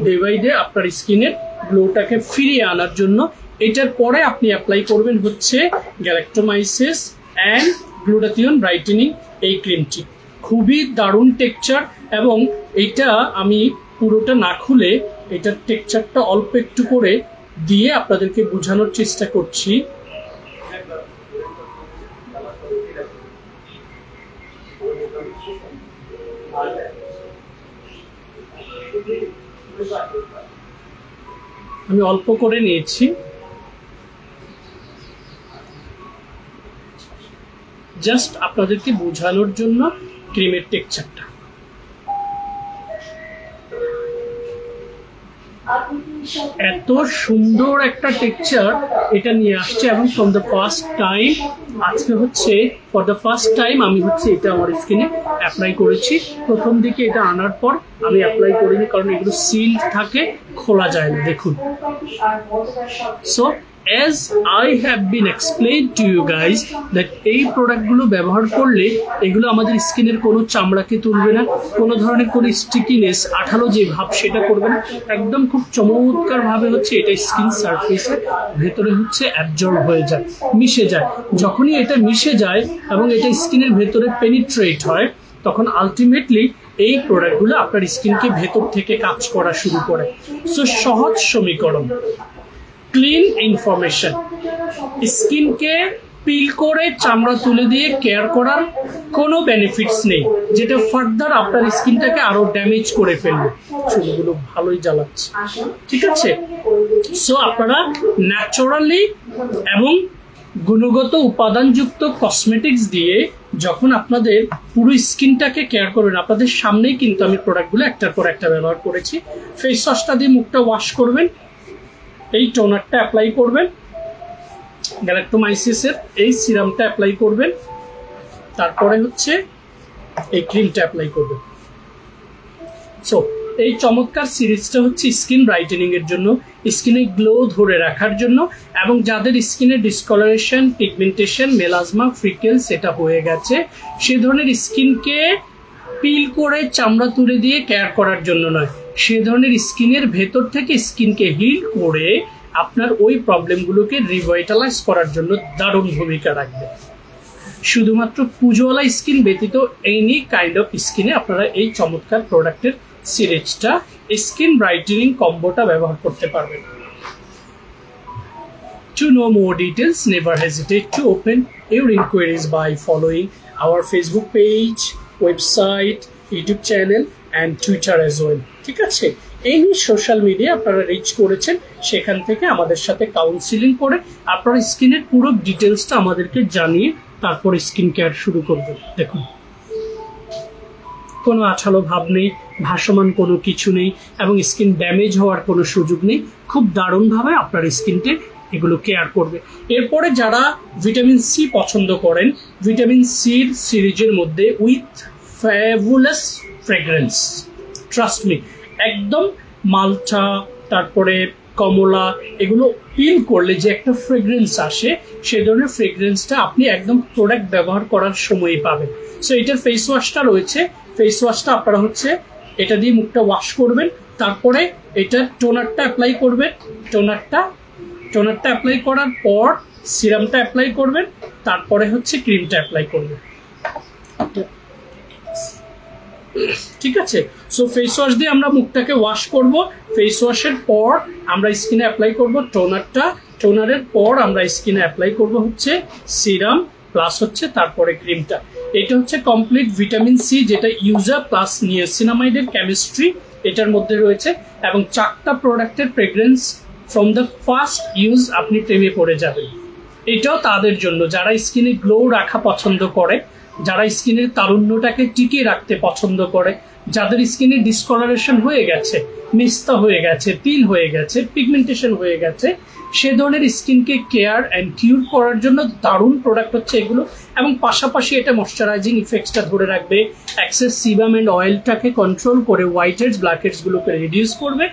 A: ডে বাই ডে আপনার স্কিনের গ্লোটাকে ফিরিয়ে আনার জন্য এটার পরে আপনি অ্যাপ্লাই করবেন হচ্ছে গ্যালাক্টোমাইসিস অ্যান্ড গ্লুটাথিয়ন ব্রাইটেনিং এই ক্রিমটি। খুবই দারুণ টেক্সচার, এবং এটা আমি পুরোটা না খুলে এটার টেক্সচারটা অল্প একটু করে দিয়ে আপনাদেরকে বোঝানোর চেষ্টা করছি। আমি অল্প করে নিয়েছি, জাস্ট আপনাদেরকে বোঝানোর জন্য ক্রিমের টেক্সচারটা। এত সুন্দর একটা টেক্সচার এটা নিয়ে আসছে, এবং ফ্রম দ্য ফার্স্ট টাইম আজকে হচ্ছে ফর দ্য ফার্স্ট টাইম আমি হচ্ছে এটা আমার স্কিনে অ্যাপ্লাই করেছি। প্রথম দিকে এটা আনার পর আমি অ্যাপ্লাই করিনি, কারণ এগুলো সিল্ড থাকে, খোলা যায় না। দেখুন, so as I have been explained to you guys that এই প্রোডাক্টগুলো ব্যবহার করলে এগুলো আমাদের স্কিনের কোনো চামড়াকে তুলবে না, কোনো ধরনের কোনো স্টিকিনেস, আঠালো যে ভাব সেটা করবে না। একদম খুব চমৎকার ভাবে হচ্ছে এটা স্কিন সারফেসের ভেতরে হচ্ছে অ্যাবজর্ব হয়ে যায়, মিশে যায়। যখনই এটা মিশে যায় এবং এটা স্কিনের ভেতরে পেনিট্রেট হয়, তখন আলটিমেটলি এই প্রোডাক্টগুলো আপনার স্কিনকে ভেতর থেকে কাজ করা শুরু করে। সো সহজ সমীকরণ, ক্লিন ইনফরমেশন। স্কিনকে পিল করে চামড়া তুলে দিয়ে কেয়ার করার কোনো বেনিফিটস নেই, যেটা ফার্দার আপনার স্কিনটাকে আরো ড্যামেজ করে ফেলবে। চুলগুলো ভালোই জ্বালাচ্ছে, ঠিক আছে? সো আপনারা ন্যাচারালি এবং গুণগত উপাদানযুক্ত কসমেটিক্স দিয়ে যখন আপনাদের পুরো স্কিনটাকে কেয়ার করবেন, আপনাদের সামনেই কিন্তু আমি প্রোডাক্টগুলো একটার পর একটা ব্যবহার করেছি। ফেস ওয়াশটা দিয়ে মুখটা ওয়াশ করবেন, এই টোনারটা অ্যাপ্লাই করবেন, গ্যালাক্টোমাইসিসের এই সিরামটা অ্যাপ্লাই করবেন, তারপরে হচ্ছে এই ক্রিমটা অ্যাপ্লাই করবেন। সো এই চমৎকার সিরিজটা হচ্ছে স্কিন ব্রাইটেনিং এর জন্য, স্কিনে গ্লো ধরে রাখার জন্য, এবং যাদের স্কিনে ডিসকলারেশন, পিগমেন্টেশন, মেলাজমা, ফ্রিকেলস এটা হয়ে গেছে, সে ধরনের স্কিনকে পিল করে চামড়া তুলে দিয়ে কেয়ার করার জন্য নয়, সে ধরনের স্কিনের ভেতর থেকে স্কিনকে হিল করে আপনার ওই প্রবলেমগুলোকে রিভাইটালাইজ করার জন্য দারুণ ভূমিকা রাখবে। শুধুমাত্র পুজোওয়ালা স্কিন ব্যতীত এনি কাইন্ড অফ স্কিনে আপনারা এই চমৎকার প্রোডাক্টের সিরিজটা, স্কিন ব্রাইটেনিং কম্বোটা ব্যবহার করতে পারবেন। To know more details, never hesitate to open your inquiries by following our Facebook page, website, YouTube channel and Twitter as well. ঠিক আছে, এই সোশ্যাল মিডিয়া আপনারা রিচ করেছেন, সেখান থেকে আমাদের সাথে কাউন্সিলিং করে আপনার স্কিনের পুরো ডিটেলসটা আমাদেরকে জানিয়ে তারপর স্কিন কেয়ার শুরু করবেন। দেখুন, কোনো আঠালো ভাব নেই, ভাসমান কোনো কিছু নেই এবং স্কিন ড্যামেজ হওয়ার কোনো সুযোগ নেই। খুব দারুণভাবে আপনার স্কিনকে এগুলো কেয়ার করবে। এরপরে যারা ভিটামিন সি পছন্দ করেন, ভিটামিন সির সিরিজের মধ্যে with fabulous fragrance, trust me, একদম মালটা, তারপরে কমলা, এগুলো পিল করলে যে একটা ফ্রেগ্রেন্স আসে, সে ধরনের ফ্রেগ্রেন্সটা আপনি একদম প্রোডাক্ট ব্যবহার করার সময়ই পাবেন। সো এটার ফেস ওয়াশটা রয়েছে, ফেস ওয়াশটা আপনারা হচ্ছে এটা দিয়ে মুখটা ওয়াশ করবেন, তারপরে এটা টোনারটা অ্যাপ্লাই করবেন, টোনারটা অ্যাপ্লাই করার পর সিরামটা অ্যাপ্লাই করবেন, তারপরে হচ্ছে ক্রিমটা অ্যাপ্লাই করবেন। ঠিক আছে, সো ফেস ওয়াশ দিয়ে আমরা মুখটাকে ওয়াশ করব, ফেস ওয়াশের পর আমরা স্কিনে অ্যাপ্লাই করব টোনারটা, টোনারের পর আমরা স্কিনে অ্যাপ্লাই করব হচ্ছে সিরাম প্লাস হচ্ছে তারপরে ক্রিমটা। এটা হচ্ছে কমপ্লিট ভিটামিন সি, যেটা ইউজা প্লাস নিয়াসিনামাইডের কেমিস্ট্রি এটার মধ্যে রয়েছে এবং 4টা প্রোডাক্টের fragrance from the first use আপনি প্রেমে পড়ে যাবেন। এটাও তাদের জন্য যারা স্কিনে গ্লো রাখা পছন্দ করে, যারা স্কিনের তারুণ্যটাকে টিকিয়ে রাখতে পছন্দ করে, যাদের স্কিনে ডিসকলারেশন হয়ে গেছে, মেস্তা হয়ে গেছে, তিল হয়ে গেছে, পিগমেন্টেশন হয়ে গেছে, সে ধরনের স্কিনকে কেয়ার অ্যান্ড কিউর করার জন্য দারুণ প্রোডাক্ট হচ্ছে এগুলো। এবং পাশাপাশি এটা ময়শ্চারাইজিং ইফেক্টসটা ধরে রাখবে, এক্সেস সিবাম অ্যান্ড অয়েলটাকে কন্ট্রোল করে হোয়াইট হেডস ব্ল্যাক হেডসগুলোকে রিডিউস করবে,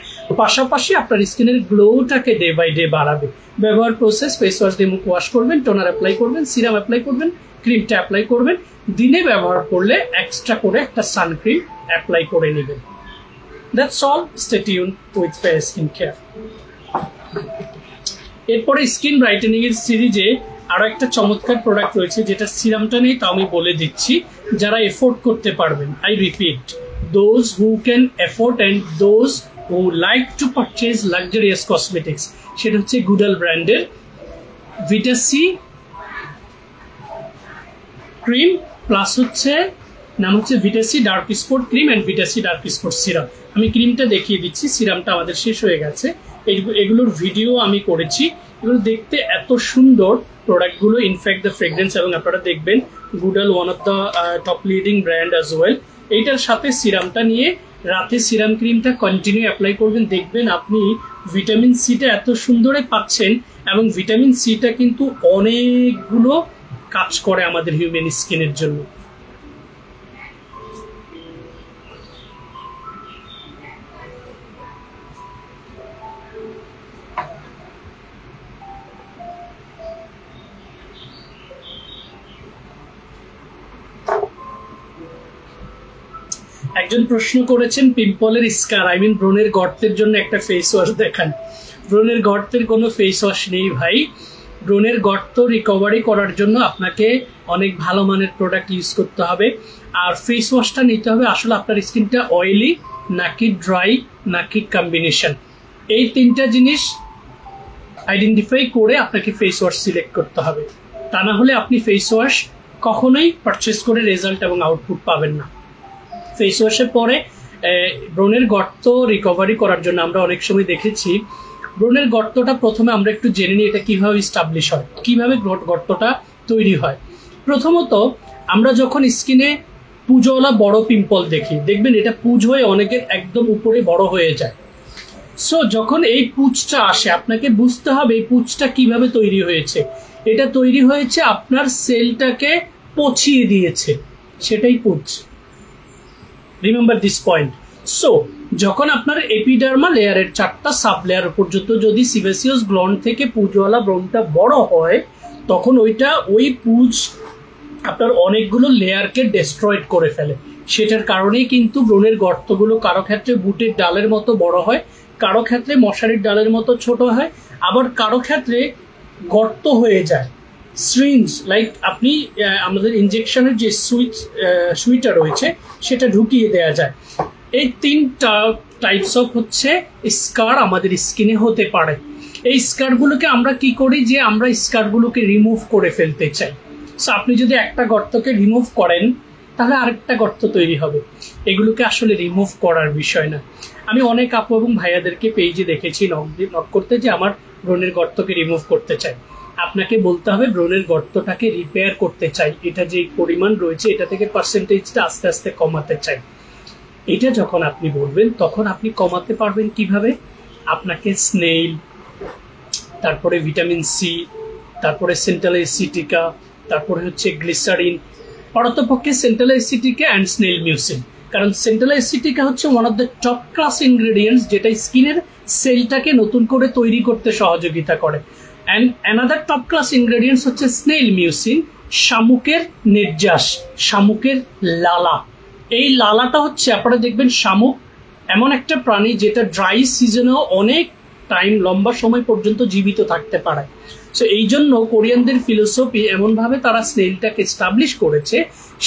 A: পাশাপাশি আপনার স্কিনের গ্লোটাকে ডে বাই ডে বাড়াবে। ব্যবহার প্রসেস: ফেস ওয়াশ দিয়ে মুখ ওয়াশ করবেন, টোনার অ্যাপ্লাই করবেন, সিরাম অ্যাপ্লাই করবেন, ক্রিমটা অ্যাপ্লাই করবেন, দিনে ব্যবহার করলে এক্সট্রা করে একটা সানক্রিম অ্যাপ্লাই করে নেবেন। That's all, stay tune with fair skin care. এরপরে স্কিন ব্রাইটেনিং এর সিরিজে আরো একটা চমৎকার প্রোডাক্ট রয়েছে, যেটা সিরামটা নেই, তা আমি বলে দিচ্ছি। যারা এফোর্ড করতে পারবেন, I repeat, those who can afford and those who like to purchase luxurious cosmetics, সেটা হচ্ছে গুডাল ব্র্যান্ডের ভিটাসি ক্রিম প্লাস হচ্ছে নাম হচ্ছে Vita C dark spot cream and Vita C dark spot serum. আমি ক্রিমটা দেখিয়ে দিচ্ছি, সিরামটা আমাদের শেষ হয়ে গেছে। এগুলোর ভিডিও আমি করেছি, এগুলো দেখতে এত সুন্দর প্রোডাক্টগুলো, ইনফ্যাক্ট দ্য ফ্রেগ্রেন্স, এবং আপনারা দেখবেন Goodall one of the top leading brand as well. এইটার সাথে সিরামটা নিয়ে রাতে সিরাম ক্রিমটা কন্টিনিউ অ্যাপ্লাই করবেন, দেখবেন আপনি ভিটামিন সিটা এত সুন্দরে পাচ্ছেন। এবং ভিটামিন সিটা কিন্তু অনেকগুলো কাজ করে আমাদের হিউম্যান স্কিনের জন্য। একজন প্রশ্ন করেছেন পিম্পলের স্কার, আই মিন ব্রণের গর্তের জন্য একটা ফেস ওয়াশ দেখান। ব্রণের গর্তের কোনো ফেস ওয়াশ নেই ভাই। ব্রণের গর্ত রিকভারি করার জন্য আপনাকে অনেক ভালো মানের প্রোডাক্ট ইউজ করতে হবে। আর ফেস ওয়াশটা নিতে হবে আসলে আপনার স্কিনটা অয়েলি নাকি ড্রাই নাকি কম্বিনেশন, এই 3টা জিনিস আইডেন্টিফাই করে আপনাকে ফেস ওয়াশ সিলেক্ট করতে হবে। তা না হলে আপনি ফেস ওয়াশ কখনোই পারচেস করে রেজাল্ট এবং আউটপুট পাবেন না। ফেস ওয়াশের পরে ব্রণের গর্ত রিকভারি করার জন্য আমরা অনেক সময় দেখেছি, ব্রণের গর্তটা প্রথমে আমরা একটু জেনে নিই এটা কিভাবে স্টাবলিশ হয়, কিভাবে গর্তটা তৈরি হয়। প্রথমত আমরা যখন স্কিনে পুজোওয়ালা বড় পিম্পল দেখি, দেখবেন এটা পুজ হয়ে অনেকের একদম উপরে বড় হয়ে যায়। সো যখন এই পুজটা আসে আপনাকে বুঝতে হবে এই পুজটা কিভাবে তৈরি হয়েছে। এটা তৈরি হয়েছে আপনার সেলটাকে পচিয়ে দিয়েছে, সেটাই পুজ। Remember this point. সো যখন আপনার এপিডার্মা লেয়ারের 4টা সাব লেয়ার পর্যন্ত যদি সিবেসিয়াস গ্ল্যান্ড থেকে পুজওয়ালা ব্রণটা বড় হয়, তখন ওই পুজ আপনার অনেকগুলো লেয়ারকে ডেস্ট্রয়েড করে ফেলে। সেটার কারণেই কিন্তু ব্রণের গর্তগুলো কারো ক্ষেত্রে বুটের ডালের মতো বড় হয়, কারো ক্ষেত্রে মশারির ডালের মতো ছোট হয়, আবার কারো ক্ষেত্রে গর্ত হয়ে যায়। সিরিঞ্জ লাইক আপনি আমাদের ইনজেকশনের যে সুইটা রয়েছে সেটা ঢুকিয়ে দেওয়া যায়। এই 3টা টাইপস অফ হচ্ছে স্কার আমাদের স্কিনে হতে পারে। এই স্কারগুলোকে আমরা কি করি যে আমরা স্কারগুলোকে রিমুভ করে ফেলতে চাই। সো আপনি যদি একটা গর্তকে রিমুভ করেন তাহলে আরেকটা গর্ত তৈরি হবে। এগুলোকে আসলে রিমুভ করার বিষয় না। আমি অনেক আপু এবং ভাইয়াদেরকে পেজে দেখেছি নক করতে যে আমার ব্রণের গর্তকে রিমুভ করতে চাই। আপনাকে বলতে হবে ব্রণের গর্তটাকে রিপেয়ার করতে চাই, এটা যে পরিমাণ রয়েছে এটা থেকে পার্সেন্টেজটা আস্তে আস্তে কমাতে চাই। এটা যখন আপনি বলবেন তখন আপনি কমাতে পারবেন কিভাবে? আপনাকে স্নেইল, তারপরে ভিটামিন সি, তারপরে সেন্ট্রাল এসিটিকা, তারপরে হচ্ছে গ্লিসারিন, পারতপক্ষে centella asiatica and snail mucin. কারণ সেন্ট্রাল এসিটিকা হচ্ছে one of the top class ingredients যেটা স্কিনের সেলটাকে নতুন করে তৈরি করতে সহযোগিতা করে। And another top class ingredients হচ্ছে স্নেইল মিউসিন, শামুকের নির্যাস, শামুকের লালা। এই লালাটা হচ্ছে আপনারা দেখবেন শামুক এমন একটা প্রাণী যেটা ড্রাই সিজনেও অনেক টাইম লম্বা সময় পর্যন্ত জীবিত থাকতে পারে। সো এই জন্য কোরিয়ানদের ফিলোসফি এমনভাবে তারা স্নেইলটাকে এস্টাবলিশ করেছে,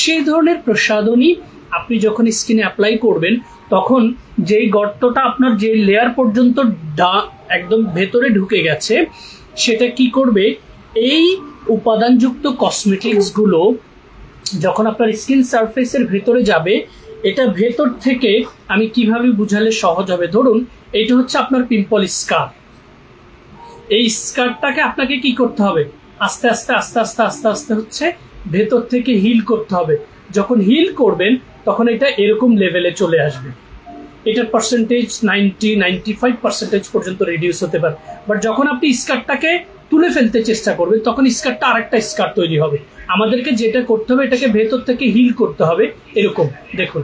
A: সেই ধরনের প্রসাধনী আপনি যখন স্কিনে অ্যাপ্লাই করবেন তখন যেই গর্তটা আপনার যে লেয়ার পর্যন্ত একদম ভেতরে ঢুকে গেছে সেটা কি করবে, এই উপাদানযুক্ত কসমেটিক্সগুলো যখন আপনার স্কিন সারফেসের ভেতরে যাবে, এটা ভেতর থেকে আমি কিভাবে বুঝালে সহজ হবে, ধরুন এটা হচ্ছে আপনার পিম্পল স্কার। এই স্কারটাকে আপনাকে কি করতে হবে, আস্তে আস্তে আস্তে আস্তে আস্তে আস্তে হচ্ছে ভেতর থেকে হিল করতে হবে। যখন হিল করবেন তখন এটা এরকম লেভেলে চলে আসবে। এটার পার্সেন্টেজ 90-95% পর্যন্ত রিডিউস হতে পারে। বাট যখন আপনি স্কারটাকে তুলে ফেলতে চেষ্টা করবেন তখন স্কারটা আরেকটা স্কার তৈরি হবে। আমাদেরকে যেটা করতে হবে এটাকে ভেতর থেকে হিল করতে হবে। এরকম দেখুন,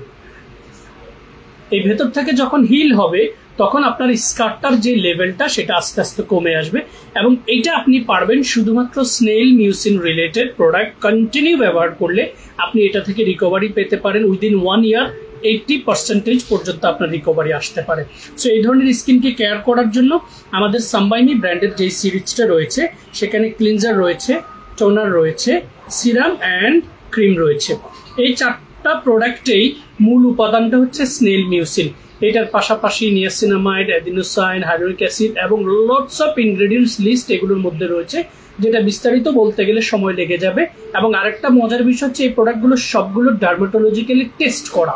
A: এই ভেতর থেকে যখন হিল হবে তখন আপনার স্কারটার যে লেভেলটা সেটা আস্তে আস্তে কমে আসবে। এবং এটা আপনি পারবেন শুধুমাত্র snail mucin related product continue ব্যবহার করলে আপনি এটা থেকে রিকভারি পেতে পারেন। উইদিন 1 ইয়ার 80% পর্যন্ত আপনার রিকভারি আসতে পারে। সো এই ধরনের স্কিনকে কেয়ার করার জন্য আমাদের সাম্বাইনি ব্র্যান্ডের যে সিরিজটা রয়েছে সেখানে ক্লিনজার রয়েছে, টোনার রয়েছে, সিরাম অ্যান্ড ক্রিম রয়েছে। এই 4টা প্রোডাক্টেই মূল উপাদানটা হচ্ছে স্নেইল মিউসিন। এটার পাশাপাশি নিয়াসিনামাইড, অ্যাডিনোসাইন, হাইড্রোলিক অ্যাসিড এবং লটস অফ ইনগ্রেডিয়েন্টস লিস্ট এগুলোর মধ্যে রয়েছে, যেটা বিস্তারিত বলতে গেলে সময় লেগে যাবে। এবং আরেকটা মজার বিষয় হচ্ছে এই প্রোডাক্টগুলো সবগুলো ডার্মাটোলজিক্যালি টেস্ট করা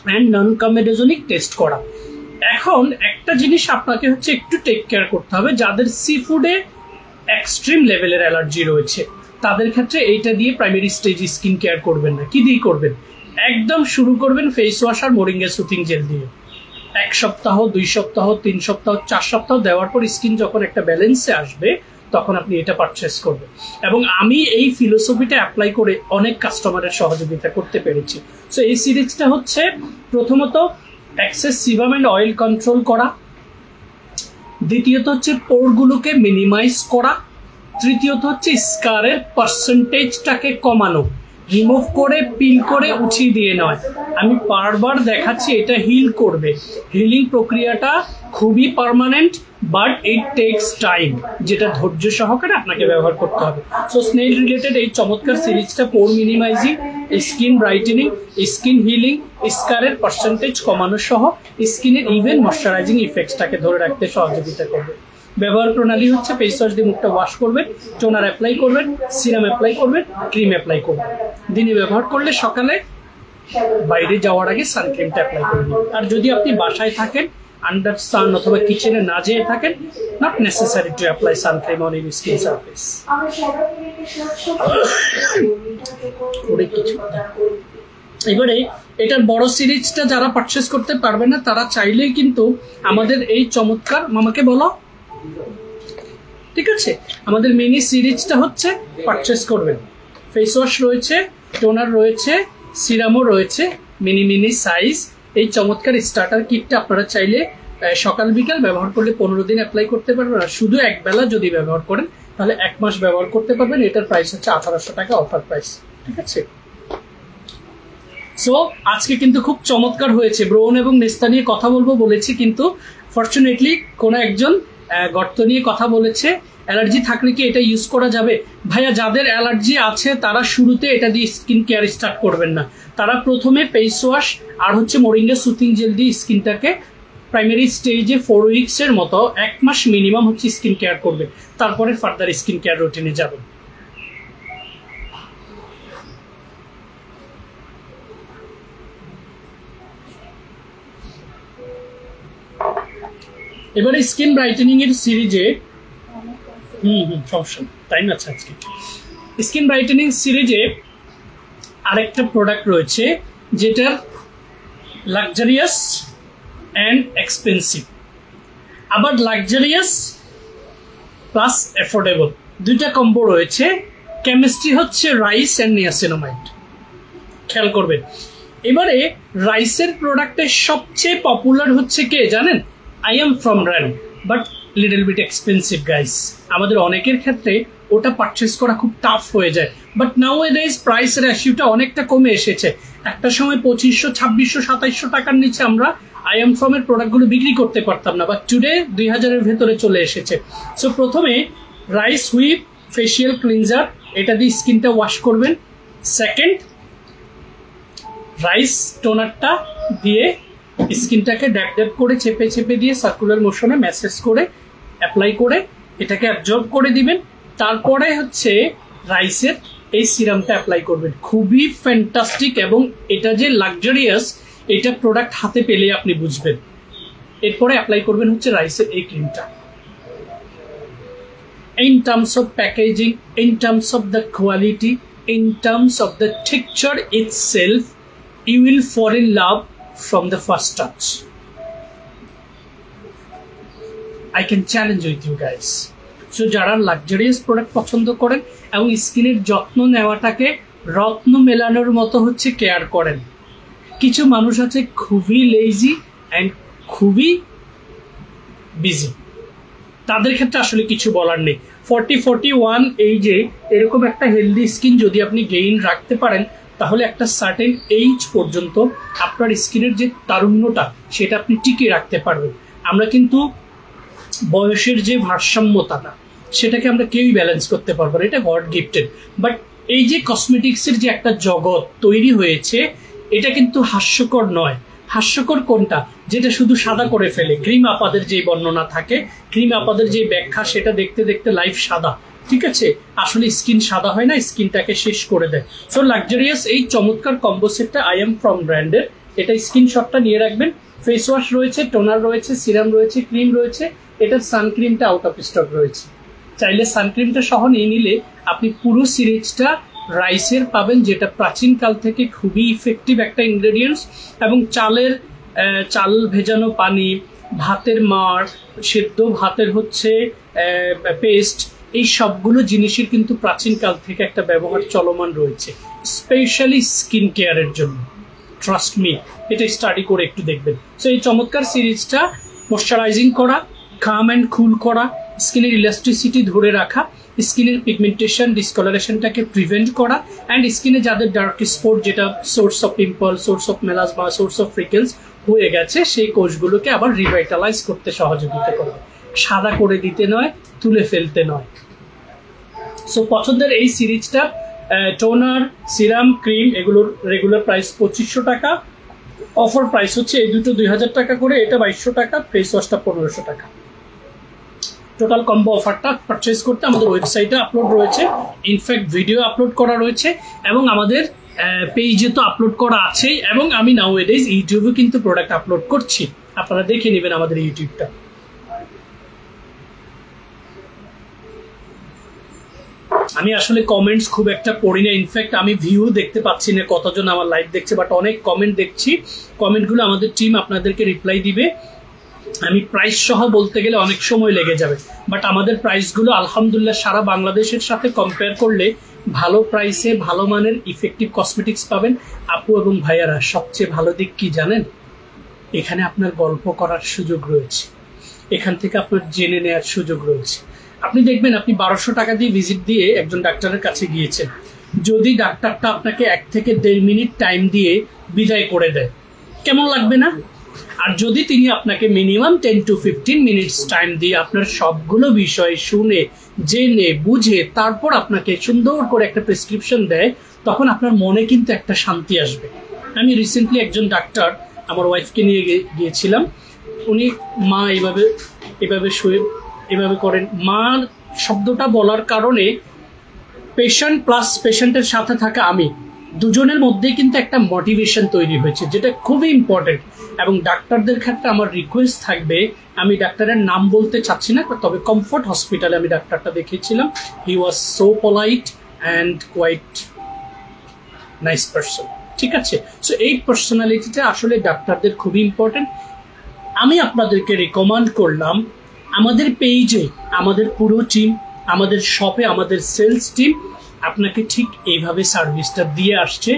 A: অ্যান্ড নন কমেডোজেনিক টেস্ট করা। এখন একটা জিনিস আপনাকে হচ্ছে একটু টেক কেয়ার করতে হবে, যাদের সি ফুডে এক্সট্রিম লেভেলের অ্যালার্জি রয়েছে তাদের ক্ষেত্রে এইটা দিয়ে প্রাইমারি স্টেজ স্কিন কেয়ার করবেন না। কি দিয়ে করবেন? একদম শুরু করবেন ফেস ওয়াশ আর মোরিঙ্গা সুথিং জেল দিয়ে। 1 সপ্তাহ, 2 সপ্তাহ, 3 সপ্তাহ, 4 সপ্তাহ দেওয়ার পর স্কিন যখন একটা ব্যালেন্সে আসবে তখন আপনি এটা পারচেস করবেন। এবং আমি এই ফিলোসফিটা অ্যাপ্লাই করে অনেক কাস্টমারের সহযোগিতা করতে পেরেছি। সো এই সিরিজটা হচ্ছে প্রথমত excess sebum and oil control করা, দ্বিতীয়ত হচ্ছে পোরগুলোকে মিনিমাইজ করা, তৃতীয়ত হচ্ছে স্কারের পার্সেন্টেজটাকে কমানো, রিমুভ করে পিল করে উঠিয়ে দিয়ে নয়। আমি বারবার দেখাচ্ছি এটা হিল করবে। হিলিং প্রক্রিয়াটা খুবই permanent, but it takes time, যেটা ধৈর্য সহকারে আপনাকে ব্যবহার করতে হবে। সো স্নেইল রিলেটেড এই চমৎকার সিরিজটা pore minimizing, skin brightening, skin healing, স্কারের পার্সেন্টেজ কমানো সহ স্কিনের ইভেন ময়শ্চারাইজিং ইফেক্টসটাকে ধরে রাখতে সহযোগিতা করবে। ব্যবহার প্রণালী হচ্ছে ফেস ওয়াশ দিয়ে মুখটা ওয়াশ করবেন, টোনার অ্যাপ্লাই করবেন, সিরাম অ্যাপ্লাই করবেন, ক্রিম অ্যাপ্লাই করবেন। দিনে ব্যবহার করলে সকালে বাইরে যাওয়ার আগে সানক্রিমটা অ্যাপ্লাই করবেন। আর যদি আপনি বাসায় থাকেন, আন্ডার সান অথবা কিচেনে না যেয়ে থাকেন, not necessary to apply sun cream on your skin surface. এবারে এটার বড় সিরিজটা যারা পারচেস করতে পারবে না তারা চাইলেই কিন্তু আমাদের এই চমৎকার, মামাকে বলো, ঠিক আছে, আমাদের মিনি সিরিজটা হচ্ছে পারচেস করবেন। ফেস ওয়াশ রয়েছে, টোনার রয়েছে, সিরামও রয়েছে, মিনি মিনি সাইজ। এই চমৎকার স্টার্টার কিটটা আপনারা চাইলে সকাল বিকাল ব্যবহার করলে 15 দিন অ্যাপ্লাই করতে পারবেন। আর শুধু এক বেলা যদি ব্যবহার করেন তাহলে 1 মাস ব্যবহার করতে পারবেন। এটার প্রাইস হচ্ছে 1800 টাকা, অফার প্রাইস, ঠিক আছে। সো আজকে কিন্তু খুব চমৎকার হয়েছে। ব্রোন এবং নেস্তা নিয়ে কথা বলবো বলেছি, কিন্তু ফরচুনেটলি কোনো একজন গর্ত নিয়ে কথা বলেছে। অ্যালার্জি থাকলে কি এটা ইউজ করা যাবে? ভাইয়া, যাদের অ্যালার্জি আছে তারা শুরুতে এটা দিয়ে স্কিন কেয়ার স্টার্ট করবেন না। তারা প্রথমে ফেস ওয়াশ আর হচ্ছে মোরিঙ্গা সুথিং জেল দিয়ে স্কিনটাকে প্রাইমারি স্টেজে 4 উইকসের মতো 1 মাস মিনিমাম হচ্ছে স্কিন কেয়ার করবে, তারপরে ফার্দার স্কিন কেয়ার রুটিনে যাবেন। এবারে স্কিন ব্রাইটেনিং এর সিরিজে সমস্যা টাইম আছে আজকে। স্কিন ব্রাইটেনিং সিরিজে আরেকটা প্রোডাক্ট রয়েছে যেটার লাক্সারিয়াস অ্যান্ড এক্সপেন্সিভ, আবার লাক্সারিয়াস প্লাস অ্যাফোর্ডেবল, দুইটা কম্বো রয়েছে। কেমিস্ট্রি হচ্ছে রাইস অ্যান্ড নিয়াসিনামাইড, খেয়াল করবেন। এবারে রাইসের প্রোডাক্টের সবচেয়ে পপুলার হচ্ছে কে জানেন? I am from brand, but little bit expensive guys. আমাদের অনেকের ক্ষেত্রে ওটা পারচেস করা খুব টাফ হয়ে যায়, বাট নাওএডেজ প্রাইস রেশিওটা অনেকটা কমে এসেছে। একটা সময় 2500, 2600, 2700 টাকার নিচে আমরা I am from এর প্রোডাক্টগুলো বিক্রি করতে পারতাম না, বাট টুডে 2000 এর ভেতরে চলে এসেছে। সো প্রথমে রাইস হুইপ ফেশিয়াল ক্লিনজার, এটা দিয়ে স্কিনটা ওয়াশ করবেন। সেকেন্ড, রাইস টোনারটা দিয়ে স্কিনটাকে ড্যাপ ড্যাপ করে চেপে চেপে দিয়ে সার্কুলার মোশনে ম্যাসেজ করে অ্যাপ্লাই করে এটাকে অ্যাবজর্ব করে দিবেন। তারপরে হচ্ছে রাইসের এই সিরামটা অ্যাপ্লাই করবেন। খুবই ফ্যান্টাস্টিক, এবং এটা যে লাক্সারিয়াস এটা প্রোডাক্ট হাতে পেলে আপনি বুঝবেন। এরপরে অ্যাপ্লাই করবেন হচ্ছে রাইসের এই ক্রিমটা। In terms of packaging, in terms of the quality, in terms of the texture itself, you will fall in love from the first touch. I can challenge with you guys. So যারা luxurious product পছন্দ করেন এবং স্কিনের যত্ন নেওয়াটাকে রত্ন মেলানোর মতো হচ্ছে care করেন, কিছু মানুষ আছে খুবই লেজি অ্যান্ড খুবই বিজি, তাদের ক্ষেত্রে আসলে কিছু বলার নেই। 40-41 এই যে এরকম একটা হেলদি স্কিন যদি আপনি গেইন রাখতে পারেন, তাহলে একটা সার্টেন এইজ পর্যন্ত আপনার স্কিনের যে তারুণ্যটা সেটা আপনি টিকিয়ে রাখতে পারবেন। আমরা কিন্তু বয়সের যে ভারসাম্যতাটা সেটাকে আমরা কেউই ব্যালেন্স করতে পারবো না, এটা গড গিফটেড। বাট এই যে কসমেটিক্সের যে একটা জগৎ তৈরি হয়েছে, এটা কিন্তু হাস্যকর নয়। হাস্যকর কোনটা? যেটা শুধু সাদা করে ফেলে। ক্রিম আপাদের যে বর্ণনা থাকে, ক্রিম আপাদের যে ব্যাখ্যা, সেটা দেখতে দেখতে লাইফ সাদা, ঠিক আছে? আসলে স্কিন সাদা হয় না, স্কিনটাকে শেষ করে দেয়। সো লাক্সারিয়াস এই চমৎকার কম্বো সেটটা I am from ব্র্যান্ডের, এটা স্ক্রিনশটটা নিয়ে রাখবেন। ফেস ওয়াশ রয়েছে, টোনার রয়েছে, সিরাম রয়েছে, ক্রিম রয়েছে, এটার সানক্রিমটা আউট অফ স্টক রয়েছে। চাইলে সানক্রিমটা সহ নিয়ে নিলে আপনি পুরো সিরিজটা রাইসের পাবেন, যেটা প্রাচীনকাল থেকে খুবই ইফেক্টিভ একটা ইনগ্রেডিয়েন্টস। এবং চাল ভেজানো পানি, ভাতের মাড়, সেদ্ধ ভাতের হচ্ছে পেস্ট, এই সবগুলো জিনিসের কিন্তু প্রাচীনকাল থেকে একটা ব্যবহার চলমান রয়েছে, স্পেশালি স্কিন কেয়ারের জন্য। ট্রাস্ট মি, এটা স্টাডি করে একটু দেখবেন। সো এই চমৎকার সিরিজটা ময়শ্চারাইজিং করা, কাম অ্যান্ড কুল করা, স্কিনের ইলাস্টিসিটি ধরে রাখা, স্কিনের পিগমেন্টেশন ডিসকলারেশনটাকে প্রিভেন্ট করা, অ্যান্ড স্কিনে যাদের ডার্ক স্পট, যেটা source of pimple, source of melasma, source of freckles হয়ে গেছে, সেই কোষগুলোকে আবার রিভাইটালাইজ করতে সহযোগিতা করবে। সাদা করে দিতে নয়, তুলে ফেলতে নয়। সো পছন্দের এই সিরিজটা টোনার, সিরাম, ক্রিম এগুলোর রেগুলার প্রাইস 2500 টাকা, অফার প্রাইস হচ্ছে এই দুটো 2000 টাকা করে, এটা 2200 টাকা, ফেস ওয়াশটা 1500 টাকা। টোটাল কম্বো অফারটা পারচেজ করতে আমাদের ওয়েবসাইটে আপলোড রয়েছে, ইনফ্যাক্ট ভিডিও আপলোড করা রয়েছে, এবং আমাদের পেজে তো আপলোড করা আছেই, এবং আমি নাওএডেজ ইউটিউবে কিন্তু প্রোডাক্ট আপলোড করছি, আপনারা দেখে নেবেন আমাদের ইউটিউবটা। আমি আসলে কমেন্টস খুব একটা পড়ি না, ইনফ্যাক্ট আমি ভিউ দেখতে পাচ্ছি না কতজন আমার লাইভ দেখছে, বাট অনেক কমেন্ট দেখছি। কমেন্টগুলো আমাদের টিম আপনাদেরকে রিপ্লাই দিবে। আমি প্রাইস সহ বলতে গেলে অনেক সময় লেগে যাবে, বাট আমাদের প্রাইসগুলো আলহামদুলিল্লাহ সারা বাংলাদেশের সাথে কম্পেয়ার করলে ভালো প্রাইসে ভালো মানের ইফেক্টিভ কসমেটিক্স পাবেন। আপু এবং ভাইয়ারা, সবচেয়ে ভালো দিক কি জানেন? এখানে আপনার গল্প করার সুযোগ রয়েছে, এখান থেকে আপনার জেনে নেওয়ার সুযোগ রয়েছে। আপনি দেখবেন আপনি 1200 টাকা দিয়ে ভিজিট দিয়ে একজন ডাক্তারের কাছে গিয়েছেন, যদি ডাক্তারটা আপনাকে 1 থেকে 1.5 মিনিট টাইম দিয়ে বিদায় করে দেয়, কেমন লাগবে না? আর যদি তিনি আপনাকে মিনিমাম 10 to 15 মিনিটস টাইম দিয়ে আপনার সবগুলো বিষয় শুনে জেনে বুঝে তারপর আপনাকে সুন্দর করে একটা প্রেসক্রিপশন দেয়, তখন আপনার মনে কিন্তু একটা শান্তি আসবে। আমি রিসেন্টলি একজন ডাক্তার, আমার ওয়াইফকে নিয়ে গিয়েছিলাম, উনি মা এভাবে শুয়ে এভাবে করেন। মা শব্দটা বলার কারণে পেশেন্ট প্লাস পেশেন্টের সাথে থাকা আমি দুজনের মধ্যেই কিন্তু একটা মোটিভেশন তৈরি হয়েছে, যেটা খুবই ইম্পর্টেন্ট। এবং ডাক্তারদের ক্ষেত্রে আমার রিকোয়েস্ট থাকবে, আমি ডাক্তারের নাম বলতে চাচ্ছি না, তবে কমফোর্ট হসপিটালে আমি ডাক্তারটা দেখিয়েছিলাম। He was so polite and quite nice person, ঠিক আছে? সো এই পার্সোনালিটিটা আসলে ডাক্তারদের খুবই ইম্পর্টেন্ট। আমি আপনাদেরকে রিকমেন্ড করলাম আমাদের পেজে, আমাদের পুরো টিম, আমাদের শপে, আমাদের সেলস টিম আপনাকে ঠিক এইভাবে সার্ভিসটা দিয়ে আসছে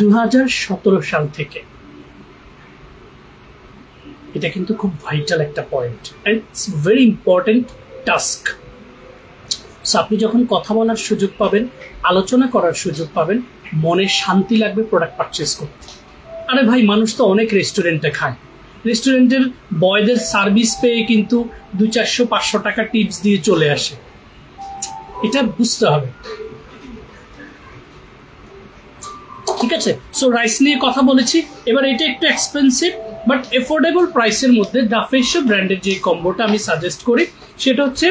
A: 2017 সাল থেকে। এটা কিন্তু খুব ভাইটাল একটা point and it's very important task. So আপনি যখন কথা বলার সুযোগ পাবেন, আলোচনা করার সুযোগ পাবেন, মনে শান্তি লাগবে প্রোডাক্ট পারচেস করতে। আরে ভাই, মানুষ তো অনেক রেস্টুরেন্টে খায়, রেস্টুরেন্টের বয়দের সার্ভিস পেয়ে কিন্তু 200-400 টাকা টিপস দিয়ে চলে আসে। এটা বুঝতে হবে, ঠিক আছে? সো রাইস নিয়ে কথা বলেছি, এবার এটা একটু এক্সপেন্সিভ বাট এফোর্ডেবল প্রাইসের মধ্যে দ্য ফেশিও ব্র্যান্ডের যে কম্বোটা আমি সাজেস্ট করি সেটা হচ্ছে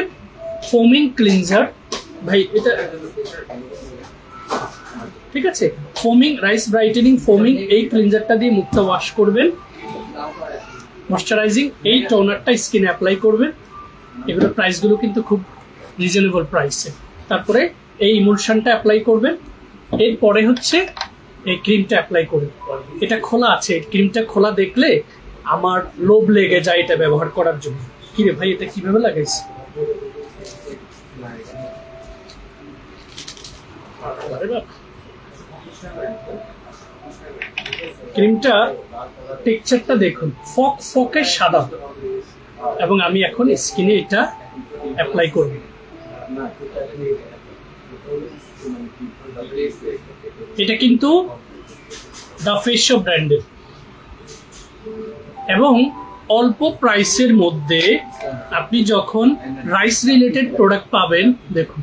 A: ফোমিং ক্লিনজার। ভাই এটা ঠিক আছে, ফোমিং রাইস ব্রাইটেনিং ফোমিং, এই ক্লিনজারটা দিয়ে মুখটা ওয়াশ করবেন, ময়শ্চারাইজিং এই টোনারটা স্কিনে অ্যাপ্লাই করবেন। এগুলোর প্রাইসগুলো কিন্তু খুব রিজনেবল প্রাইসে। তারপরে এই ইমুলশনটা অ্যাপ্লাই করবেন, এরপরে হচ্ছে এই ক্রিমটা অ্যাপ্লাই করবেন। এটা খোলা আছে, ক্রিমটা খোলা দেখলে আমার লোভ লেগে যায় এটা ব্যবহার করার জন্য। কি রে ভাই, এটা কিভাবে লাগাইছে? ক্রিমটা টেক্সচারটা দেখুন, ফকে সাদা, এবং আমি এখন স্কিনে এটা অ্যাপ্লাই করব। এটা কিন্তু দ্য ফেশিও ব্র্যান্ডের এবং অল্প প্রাইসের মধ্যে আপনি যখন রাইস রিলেটেড প্রোডাক্ট পাবেন, দেখুন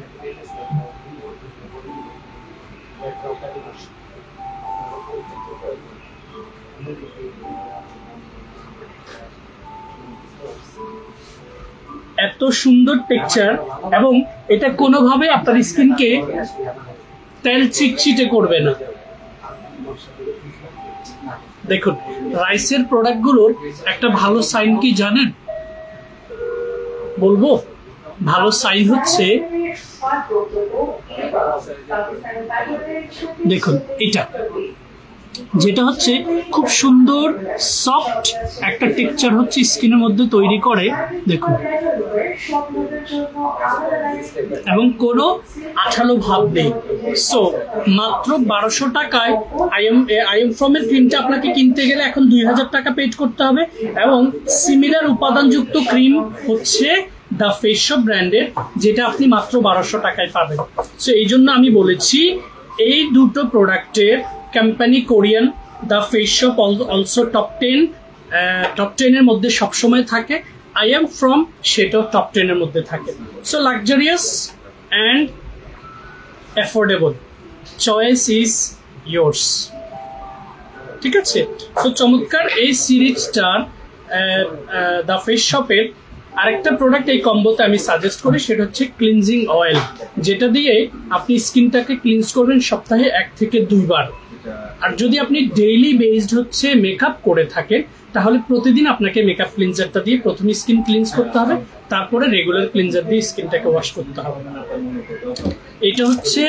A: এত সুন্দর টেক্সচার, এবং এটা কোনোভাবে আপনার স্কিনকে তেল চিটচিটে করবে না। দেখুন, রাইসের প্রোডাক্টগুলোর একটা ভালো সাইন কি জানেন? বলবো, ভালো সাইন হচ্ছে দেখুন এটা, যেটা হচ্ছে খুব সুন্দর সফট একটা টেক্সচার হচ্ছে স্কিনের মধ্যে তৈরি করে, দেখুন, এবং কোনো আঠালো ভাব নেই। সো মাত্র 1200 টাকায় আই এম ফ্রম এর ক্রিমটা আপনাকে কিনতে গেলে এখন 2000 টাকা পেড করতে হবে, এবং সিমিলার উপাদানযুক্ত ক্রিম হচ্ছে দ্য ফেশিও ব্র্যান্ডের, যেটা আপনি মাত্র 1200 টাকায় পাবেন। সো এই জন্য আমি বলেছি এই দুটো প্রোডাক্টের কোম্পানি কোরিয়ান, দ্য ফেশিও অলসো টপ 10 এর মধ্যে সবসময় থাকে, আই এম ফ্রম সেটাও টপ 10 এর মধ্যে থাকে। So luxurious and affordable, choice is yours, ঠিক আছে? তো চমৎকার এই সিরিজটার দ্য ফেশিওপের আরেকটা প্রোডাক্ট এই কম্বোতে আমি সাজেস্ট করি, সেটা হচ্ছে ক্লিনজিং অয়েল, যেটা দিয়ে আপনি স্কিনটাকে ক্লিনজ করবেন সপ্তাহে 1 থেকে 2 বার। আর যদি আপনি ডেইলি বেসড হচ্ছে মেকআপ করে থাকেন, তাহলে প্রতিদিন আপনাকে মেকআপ ক্লিনজারটা দিয়ে প্রথমে স্কিন ক্লিনজ করতে হবে, তারপরে রেগুলার ক্লিনজার দিয়ে স্কিনটাকে ওয়াশ করতে হবে। এটা হচ্ছে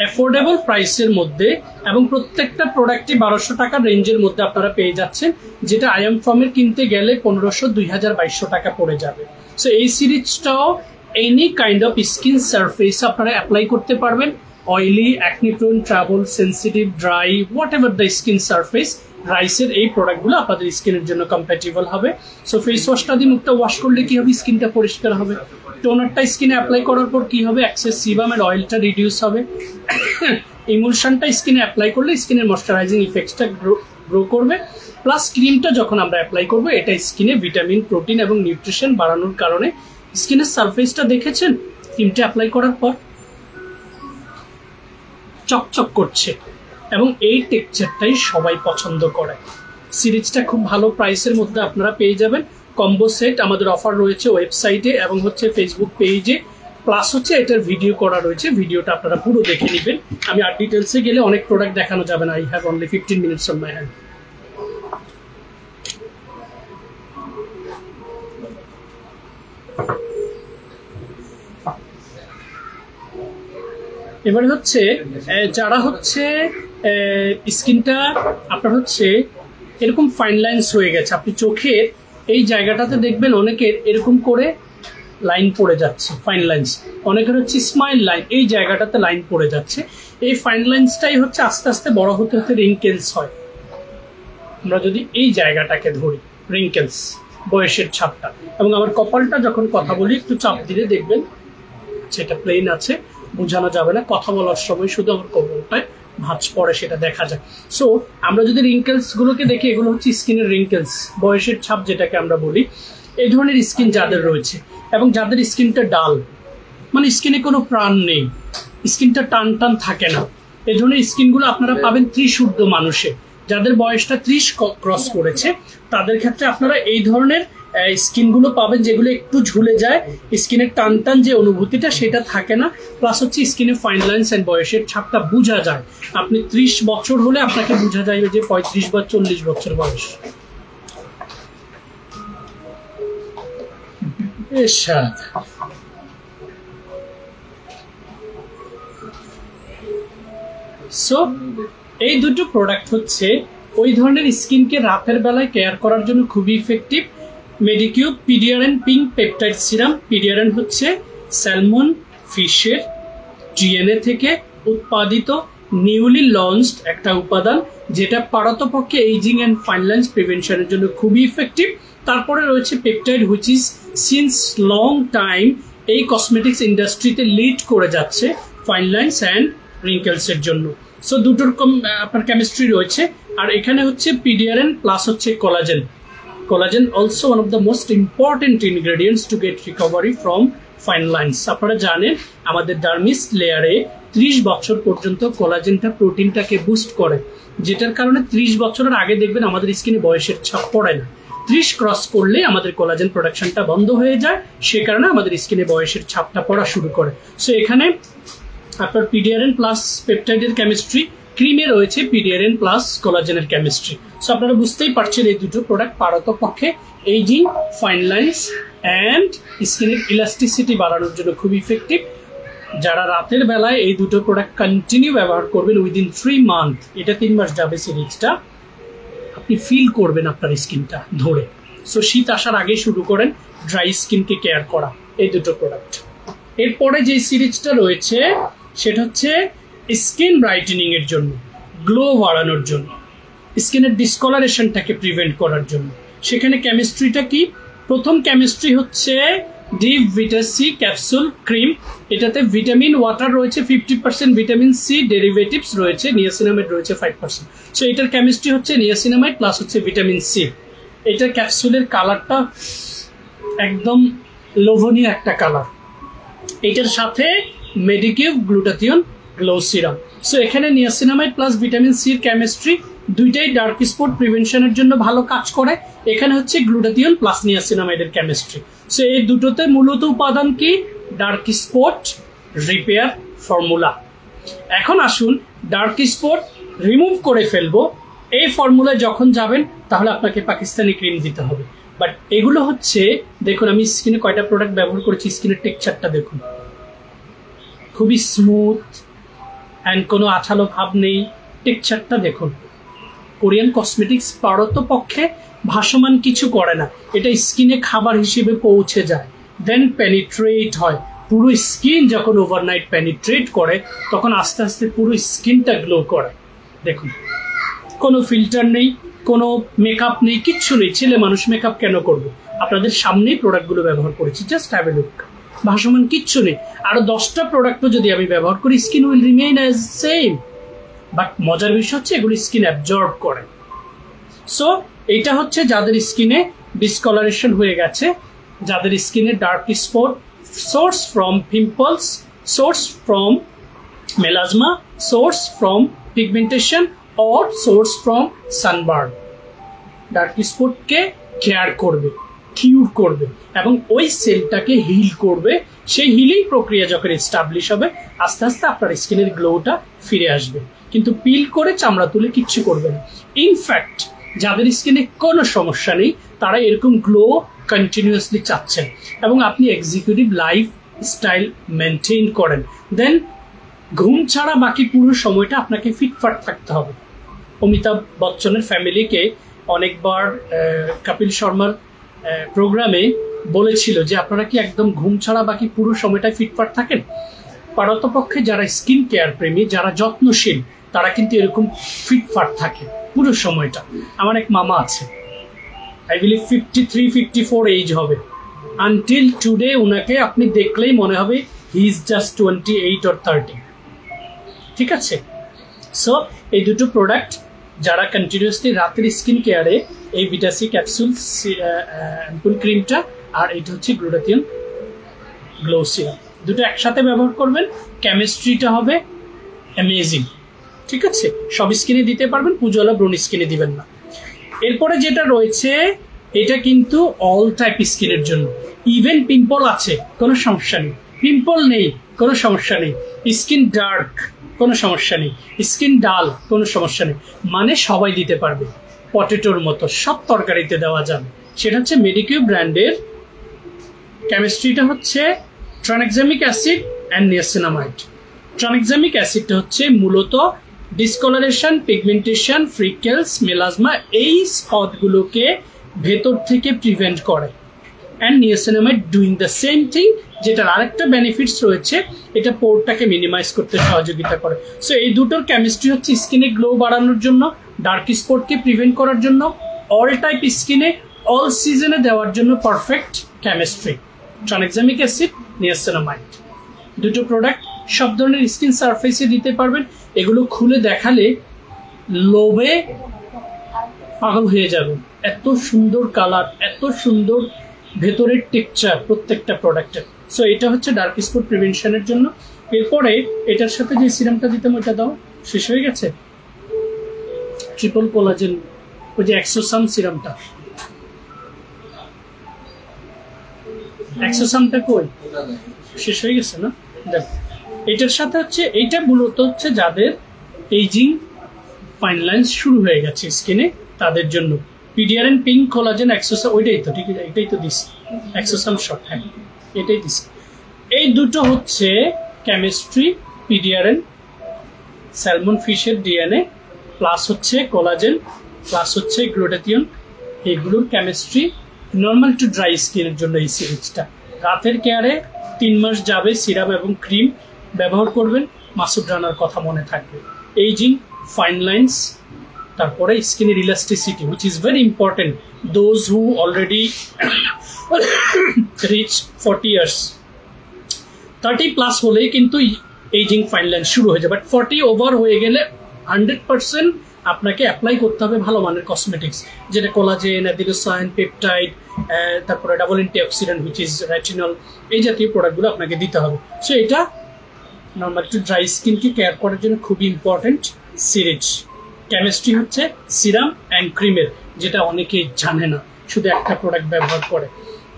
A: অ্যাফোর্ডেবল প্রাইসের মধ্যে, এবং প্রত্যেকটা প্রোডাক্টই 1200 টাকার রেঞ্জের মধ্যে আপনারা পেয়ে যাচ্ছেন, যেটা আই এম ফ্রমের কিনতে গেলে 1500, 2000, 2200 টাকা পড়ে যাবে। সো এই সিরিজটাও any kind of skin surface আপনারা অ্যাপ্লাই করতে পারবেন, oily, acne prone, trouble, sensitive, dry, whatever the skin surface, রাইসের এই প্রোডাক্টগুলো আপনাদের স্কিনের জন্য কম্প্যাটেবল হবে। সো ফেস ওয়াশটা দিয়ে মুখটা ওয়াশ করলে কি হবে? স্কিনটা পরিষ্কার হবে। টোনারটা স্কিনে অ্যাপ্লাই করার পর কি হবে? এক্সেস সিবাম এর অয়েলটা রিডিউস হবে। ইমুলশনটা স্কিনে অ্যাপ্লাই করলে স্কিনের ময়শ্চারাইজিং ইফেক্টসটা গ্রো করবে, প্লাস ক্রিমটা যখন আমরা অ্যাপ্লাই করবো এটা স্কিনে ভিটামিন, প্রোটিন এবং নিউট্রিশন বাড়ানোর কারণে স্কিনের সারফেসটা দেখেছেন ক্রিমটা অ্যাপ্লাই করার পর চকচক করছে, এবং এই টেক্সচারটাই সবাই পছন্দ করে। সিরিজটা খুব ভালো প্রাইসের মধ্যে আপনারা পেয়ে যাবেন। কম্বো সেট আমাদের অফার রয়েছে ওয়েবসাইটে এবং হচ্ছে ফেসবুক পেজে, প্লাস হচ্ছে এটার ভিডিও করা রয়েছে, ভিডিওটা আপনারা পুরো দেখে নেবেন। আমি আর ডিটেলসে গেলে অনেক প্রোডাক্ট দেখানো যাবে না। I have only 15 minutes on my hand. এবারে হচ্ছে যারা হচ্ছে স্কিনটা আপনার হচ্ছে এরকম ফাইন লাইন্স হয়ে গেছে, আপনি চোখের এই জায়গাটাতে দেখবেন অনেকের এরকম করে লাইন পড়ে যাচ্ছে, ফাইন লাইন্স, অনেকের হচ্ছে স্মাইল লাইন, এই জায়গাটাতে লাইন পড়ে যাচ্ছে। এই ফাইন লাইন্সটাই হচ্ছে আস্তে আস্তে বড় হতে হতে রিঙ্কেলস হয়। আমরা যদি এই জায়গাটাকে ধরি রিঙ্কেলস, বয়সের ছাপটা, এবং আমার কপালটা যখন কথা বলি একটু চাপ দিলে দেখবেন সেটা প্লেন আছে, বোঝানো যাবে না, কথা বলার সময় শুধু আমার কপালটায় ভাঁজ পড়ে সেটা দেখা যায়। সো আমরা যদি রিঙ্কেলস গুলোকে দেখি, এগুলো হচ্ছে স্কিনের রিঙ্কেলস, বয়সের ছাপ যেটাকে আমরা বলি। এই ধরনের স্কিন যাদের রয়েছে এবং যাদের স্কিনটা ডাল, মানে স্কিনে কোনো প্রাণ নেই, স্কিনটা টান টান থাকে না, এই ধরনের স্কিনগুলো আপনারা পাবেন 30 ঊর্ধ্ব মানুষে। যাদের বয়সটা 30 ক্রস করেছে তাদের ক্ষেত্রে আপনারা এই ধরনের স্কিনগুলো পাবেন, যেগুলো একটু ঝুলে যায়, স্কিনের টান টান যে অনুভূতিটা সেটা থাকে না, প্লাস হচ্ছে স্কিনে ফাইন লাইন্স এন্ড বয়সের ছাপটা বোঝা যায়। আপনি 30 বছর হলে আপনাকে বোঝা যাবে যে 35 বা 40 বছর বয়স। সো এই দুটো প্রোডাক্ট হচ্ছে ওই ধরনের স্কিনকে রাতের বেলায় কেয়ার করার জন্য খুবই effective. Medicube PDRN pink peptide serum. PDRN হচ্ছে স্যালমন ফিশের ডিএনএ থেকে উৎপাদিত নিউলি লঞ্চড একটা উপাদান, যেটা পারতপক্ষে এইজিং অ্যান্ড ফাইন লাইন্স প্রিভেনশনের জন্য খুবই ইফেক্টিভ। তারপরে রয়েছে peptide, which is since long time এই কসমেটিক্স ইন্ডাস্ট্রিতে লিড করে যাচ্ছে ফাইন লাইন্স অ্যান্ড রিঙ্কেলসের জন্য। সো দুটোর আপনার কেমিস্ট্রি রয়েছে। আর এখানে হচ্ছে পিডিআরএন প্লাস হচ্ছে collagen. Collagen also one of the most important ingredients to get recovery from fine lines. আপনারা জানেন আমাদের ডার্মিস লেয়ারে 30 বছর পর্যন্ত কোলাজেনটা প্রোটিনটাকে বুস্ট করে, যেটার কারণে 30 বছরের আগে দেখবেন আমাদের স্কিনে বয়সের ছাপ পড়ে না। 30 ক্রস করলে আমাদের কোলাজেন প্রোডাকশনটা বন্ধ হয়ে যায়, সে কারণে আমাদের স্কিনে বয়সের ছাপটা পড়া শুরু করে। সো এখানে আপনার পিডিআরএন প্লাস পেপটাইডের কেমিস্ট্রি, ক্রিমে রয়েছে পিডিআরএন প্লাস কোলাজেনের কেমিস্ট্রি। সো আপনারা বুঝতেই পারছেন এই দুটো প্রোডাক্ট পারতপক্ষে এইজিং, ফাইন লাইন্স অ্যান্ড স্কিনের ইলাস্টিসিটি বাড়ানোর জন্য খুব ইফেক্টিভ। যারা রাতের বেলায় এই দুটো প্রোডাক্ট কন্টিনিউ ব্যবহার করবেন উইদিন 3 মান্থ, এটা 3 মাস যাবে সিরিজটা, আপনি ফিল করবেন আপনার স্কিনটা ধরে। সো শীত আসার আগে শুরু করেন ড্রাই স্কিনকে কেয়ার করা এই দুটো প্রোডাক্ট। এরপরে যে সিরিজটা রয়েছে সেটা হচ্ছে স্কিন ব্রাইটেনিং এর জন্য, গ্লো বাড়ানোর জন্য, স্কিনের ডিসকলারেশনটাকে প্রিভেন্ট করার জন্য। সেখানে কেমিস্ট্রিটা কি? প্রথম কেমিস্ট্রি হচ্ছে ডিপ ভিটাস সি ক্যাপসুল ক্রিম। এটাতে ভিটামিন ওয়াটার রয়েছে 50%, ভিটামিন সি ডেরিভেটিভস রয়েছে, নিয়াসিনামাইড রয়েছে 5%। সো এটার কেমিস্ট্রি হচ্ছে নিয়াসিনামাইড প্লাস হচ্ছে ভিটামিন সি। এটার ক্যাপসুলের কালারটা একদম লোভনীয় একটা কালার। এটার সাথে মেডিকিউব গ্লুটাথিয়ন গ্লো সিরাম। সো এখানে নিয়াসিনামাইড প্লাস ভিটামিন সির কেমিস্ট্রি দুইটাই ডার্ক স্পট প্রিভেনশনের জন্য ভালো কাজ করে। এখানে হচ্ছে গ্লুটাথিয়ন প্লাস নিয়াসিনামাইডের কেমিস্ট্রি। সো এই দুটোতে মূলত উপাদান কি? Dark spot repair formula. এখন আসুন ডার্ক স্পট রিমুভ করে ফেলবো, এই ফর্মুলায় যখন যাবেন তাহলে আপনাকে পাকিস্তানি ক্রিম দিতে হবে। বাট এগুলো হচ্ছে, দেখুন আমি স্কিনে কয়টা প্রোডাক্ট ব্যবহার করেছি, স্কিনের টেক্সচারটা দেখুন, খুবই স্মুথ অ্যান্ড কোনো আঠালো ভাব নেই। টেক্সচারটা দেখুন। কোরিয়ান কসমেটিক্স পারতপক্ষে ভাসমান কিছু করে না, এটা স্কিনে খাবার হিসেবে পৌঁছে যায়, দেন পেনিট্রেট হয়। পুরো স্কিন যখন ওভারনাইট পেনিট্রেট করে তখন আস্তে আস্তে পুরো স্কিনটা গ্লো করে। দেখুন কোনো ফিল্টার নেই, কোনো মেকআপ নেই, কিচ্ছু নেই। ছেলে মানুষ মেকআপ কেন করবো? আপনাদের সামনেই প্রোডাক্টগুলো ব্যবহার করেছি, জাস্ট হ্যাভ এ লুক। ভাসমান কিচ্ছু নেই। আরো 10টা প্রোডাক্টও যদি আমি ব্যবহার করি, skin will remain as same, but মজার বিষয় হচ্ছে এগুলো স্কিন অ্যাবজর্ব করে। সো এটা হচ্ছে যাদের স্কিনে ডিসকলারেশন হয়ে গেছে, যাদের স্কিনে dark spot, source from pimples, source from melasma, source from pigmentation or source from sunburn. Dark স্পটকে কেয়ার করবে, কিউর করবে এবং ওই সেলটাকে হিল করবে। সেই হিলিং প্রক্রিয়া যখন এস্টাবলিশ হবে আস্তে আস্তে আপনার স্কিনের গ্লোটা ফিরে আসবে। কিন্তু পিল করে চামড়া তুলে কিচ্ছু করবে না। ইনফ্যাক্ট যাদের স্কিনে কোনো সমস্যা নেই তারা এরকম গ্লো কন্টিনিউয়াসলি চাচ্ছেন এবং আপনি এক্সিকিউটিভ লাইফ স্টাইল মেনটেন করেন, দেন ঘুম ছাড়া বাকি পুরো সময়টা আপনাকে ফিটফাট থাকতে হবে। অমিতাভ বচ্চনের ফ্যামিলিকে অনেকবার কপিল শর্মার প্রোগ্রামে বলেছিল যে আপনারা কি একদম ঘুম ছাড়া বাকি পুরো সময়টা ফিটফাট থাকেন? পারতপক্ষে যারা স্কিন কেয়ার প্রেমী, যারা যত্নশীল, তারা কিন্তু এরকম ফিটফাট থাকে পুরো সময়টা। আমার এক মামা আছে, আই বিলিভ 53-54 এজ হবে। আনটিল টুডে ওনাকে আপনি দেখলেই মনে হবে হি ইজ জাস্ট 28 or 30। ঠিক আছে? সো এই দুটো প্রোডাক্ট যারা কন্টিনিউয়াসলি রাতের স্কিন কেয়ারে, এই ভিটাসি ক্যাপসুল অ্যাম্পুল ক্রিমটা আর এটা হচ্ছে গ্লুটাথিয়ন গ্লো সিরাম, দুটো একসাথে ব্যবহার করবেন, কেমিস্ট্রিটা হবে অ্যামেজিং। ঠিক আছে? সব স্কিনে দিতে পারবেন, পুজোলা ব্রোন স্কিনে দিবেন না। এরপরে যেটা রয়েছে এটা কিন্তু অল টাইপ স্কিনের জন্য। ইভেন পিম্পল আছে, কোনো সমস্যা নেই। পিম্পল নেই, কোনো সমস্যা নেই। স্কিন ডার্ক, কোনো সমস্যা নেই। স্কিন ডাল, কোনো সমস্যা নেই। মানে সবাই দিতে পারবে, পটেটোর মতো সব তরকারিতে দেওয়া যাবে। সেটা হচ্ছে মেডিকিউ ব্র্যান্ডের। কেমিস্ট্রিটা হচ্ছে ট্রানএক্সামিক অ্যাসিড অ্যান্ড নিয়াসিনামাইড। ট্রানএক্সামিক অ্যাসিডটা হচ্ছে মূলত ডিসকলারেশন, পিগমেন্টেশন, ফ্রিকেলস, মেলাজমা এই স্পটগুলোকে ভেতর থেকে প্রিভেন্ট করে। And niacinamide doing the same thing, যেটার আরেকটা বেনিফিটস রয়েছে, এটা পোরটাকে মিনিমাইজ করতে সহযোগিতা করে। সো এই দুটোর কেমিস্ট্রি হচ্ছে স্কিনে গ্লো বাড়ানোর জন্য, ডার্ক স্পটকে প্রিভেন্ট করার জন্য, অল টাইপ স্কিনে অল সিজনে দেওয়ার জন্য পারফেক্ট কেমিস্ট্রি। ট্রানএক্সামিক অ্যাসিড, নিয়াসিনামাইড, দুটো প্রোডাক্ট সব ধরনের স্কিন সারফেসে দিতে পারবেন। এগুলো খুলে দেখালে লোভে পাগল হয়ে যাবেন, এত সুন্দর কালার, এত সুন্দর ভেতরের টেক্সচার প্রত্যেকটা প্রোডাক্টের। সো এটা হচ্ছে ডার্ক স্পট প্রিভেনশনের জন্য। এরপরে এটার সাথে যে সিরামটা দিতাম ওইটা দাও, শেষ হয়ে গেছে। ট্রিপল কোলাজেন, ওই যে এক্সোসাম সিরামটা, এক্সোসামটা কই, শেষ হয়ে গেছে না? দেখো এটার সাথে হচ্ছে, এইটা মূলত হচ্ছে যাদের এইজিং ফাইন লাইন্স শুরু হয়ে গেছে স্কিনে তাদের জন্য। পিডিআরএন পিঙ্ক কোলাজেন এক্সোসাম, ওইটাই তো, ঠিক আছে, এটাই তো দিস এক্সোসাম শর্ট, হ্যাঁ এটাই দিস। এই দুটো হচ্ছে কেমিস্ট্রি, পিডিআরএন স্যালমন ফিশের ডিএনএ, প্লাস হচ্ছে কোলাজেন, প্লাস হচ্ছে গ্লুটাথিয়ন। এগুলোর কেমিস্ট্রি নর্মাল টু ড্রাই স্কিনের জন্য এই সিরিজটা। রাতের কেয়ারে 3 মাস যাবে, সিরাম এবং ক্রিম ব্যবহার করবেন, মাসুদ রানার কথা মনে থাকবে। এইজিং, ফাইন লাইন্স, তারপরে স্কিনের elasticity, which is very important. Those who already reach 40 years, 30+ হলেই কিন্তু এইজিং ফাইন লাইন শুরু হয়ে যায়। বাট 40 ওভার হয়ে গেলে 100% আপনাকে অ্যাপ্লাই করতে হবে ভালো মানের কসমেটিক্স, যেটা কোলাজেন, অ্যাডিনোসাইন, পেপটাইড, তারপরে double antioxidant which is retinol, এই জাতীয় প্রোডাক্টগুলো আপনাকে দিতে হবে। সো এটা নর্মাল টু ড্রাই স্কিনকে কেয়ার করার জন্য খুবই ইম্পর্টেন্ট সিরিজ। কেমিস্ট্রি হচ্ছে সিরাম অ্যান্ড ক্রিমের, যেটা অনেকেই জানে না, শুধু একটা প্রোডাক্ট ব্যবহার করে।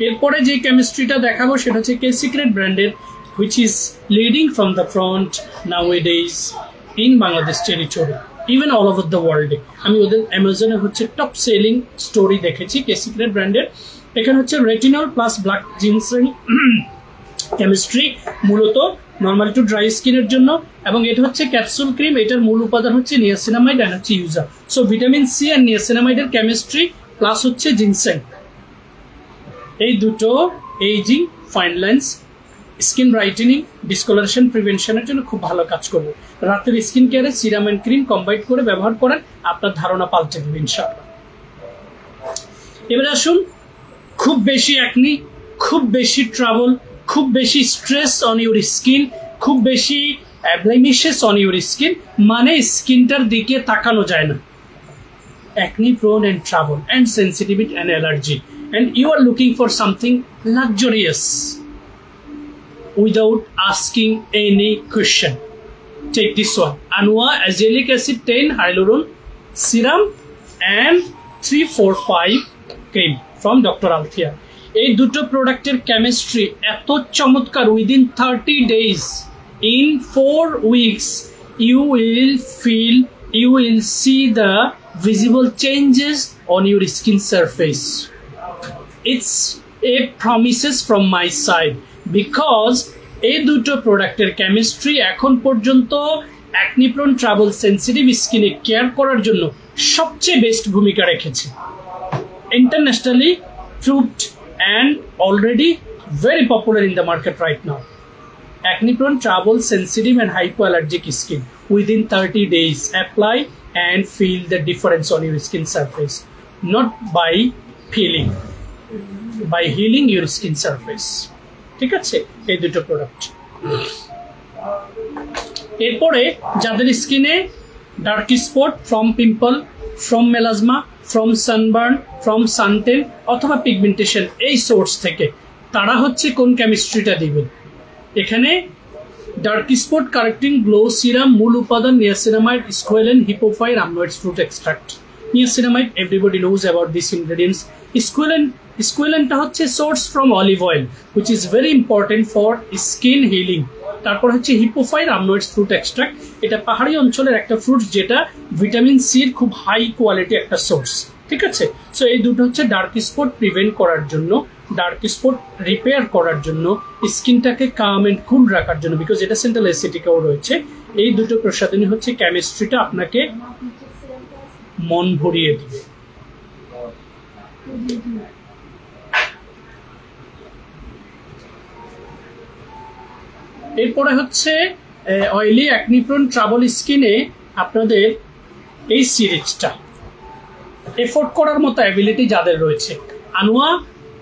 A: এরপরে যে কেমিস্ট্রিটা দেখাবো সেটা হচ্ছে কে সিক্রেট ব্র্যান্ডের, which is leading from the front nowadays in Bangladesh territory, even all over the ওয়ার্ল্ডে। আমি ওদের অ্যামাজনে হচ্ছে টপ সেলিং স্টোরি দেখেছি কে সিক্রেট ব্র্যান্ডের। এখানে হচ্ছে retinol plus black ginseng chemistry, মূলত নর্মাল টু ড্রাই স্কিনের জন্য। এবং এটা হচ্ছে ক্যাপসুল ক্রিম, এটার মূল উপাদান হচ্ছে নিয়াসিনামাইড অ্যান্ড হচ্ছে ইউজা। সো ভিটামিন সি অ্যান্ড নিয়াসিনামাইডের কেমিস্ট্রি প্লাস হচ্ছে জিনসেং, এই দুটো aging, fine lines, skin brightening, discoloration প্রিভেনশনের জন্য খুব ভালো কাজ করবে। রাতের স্কিন কেয়ারে সিরাম অ্যান্ড ক্রিম কম্বাইন করে ব্যবহার করেন, আপনার ধারণা পাল্টে দেবে ইনশাআল্লাহ। এবারে আসুন, খুব বেশি অ্যাকনি, খুব বেশি ট্রাবল, খুব বেশি স্ট্রেস অন ইউর স্কিন, খুব বেশি blemishes on your skin মানে স্কিনটার দিকে তাকানো যায় না, acne prone and trouble and sensitivity and allergy, and you are looking for something luxurious without asking any question. Take this one, Anua azelaic acid 10 hyaluronic serum and 345 cream from Dr. Althea. এই দুটো প্রোডাক্টের chemistry এত চমৎকার, within 30 days, in 4 weeks you will see the visible changes on your skin surface. It's a promises from my side because এই দুটো প্রোডাক্টের chemistry এখন পর্যন্ত অ্যাকনি প্রোন ট্রাবল সেনসিটিভ স্কিনে কেয়ার করার জন্য সবচেয়ে বেস্ট ভূমিকা রেখেছে, internationally proved and already very popular in the market right now. Acne prone, trouble, sensitive and hypoallergic skin within 30 days. Apply and feel the difference on your skin surface, not by peeling, by healing your skin surface. ঠিক আছে, এই দুটো product. এরপরে যাদের স্কিনে dark spot from pimple, from melasma, from sunburn, from suntan অথবা pigmentation এই source থেকে, তারা হচ্ছে কোন কেমিস্ট্রিটা দিবেন। এখানে dark spot correcting glow serum, মূল উপাদান নিয়াসিনামাইড, স্কোয়েলেন, হিপোফাইর, আমনোয়েডস fruit extract. Niacinamide everybody knows about this ingredients. স্কোয়েলেনটা হচ্ছে source from olive oil which is very important for skin healing. তারপর হচ্ছে হিপোফাইর, আমনোয়েডস ফ্রুট এক্সট্রাক্ট, এটা পাহাড়ি অঞ্চলের একটা ফ্রুট যেটা ভিটামিন সির খুব হাই কোয়ালিটি একটা সোর্স। ঠিক আছে, সো এই দুটো হচ্ছে ডার্ক স্পট প্রিভেন্ট করার জন্য, ডার্ক স্পট রিপেয়ার করার জন্য, স্কিনটাকে কাম এন্ড কুল রাখার জন্য, বিকজ এটা সেন্ট্রাল অ্যাসিটিকাও রয়েছে। এই দুটো প্রসাধনী হচ্ছে কেমিস্ট্রিটা আপনাকে মন ভরিয়ে দিবে। এরপরে হচ্ছে অয়েলি অ্যাকনি প্রোন ট্রাবল স্কিনে আপনাদের এই সিরিজটা এফোর্ড করার মতো অ্যাবিলিটি যাদের রয়েছে, Anua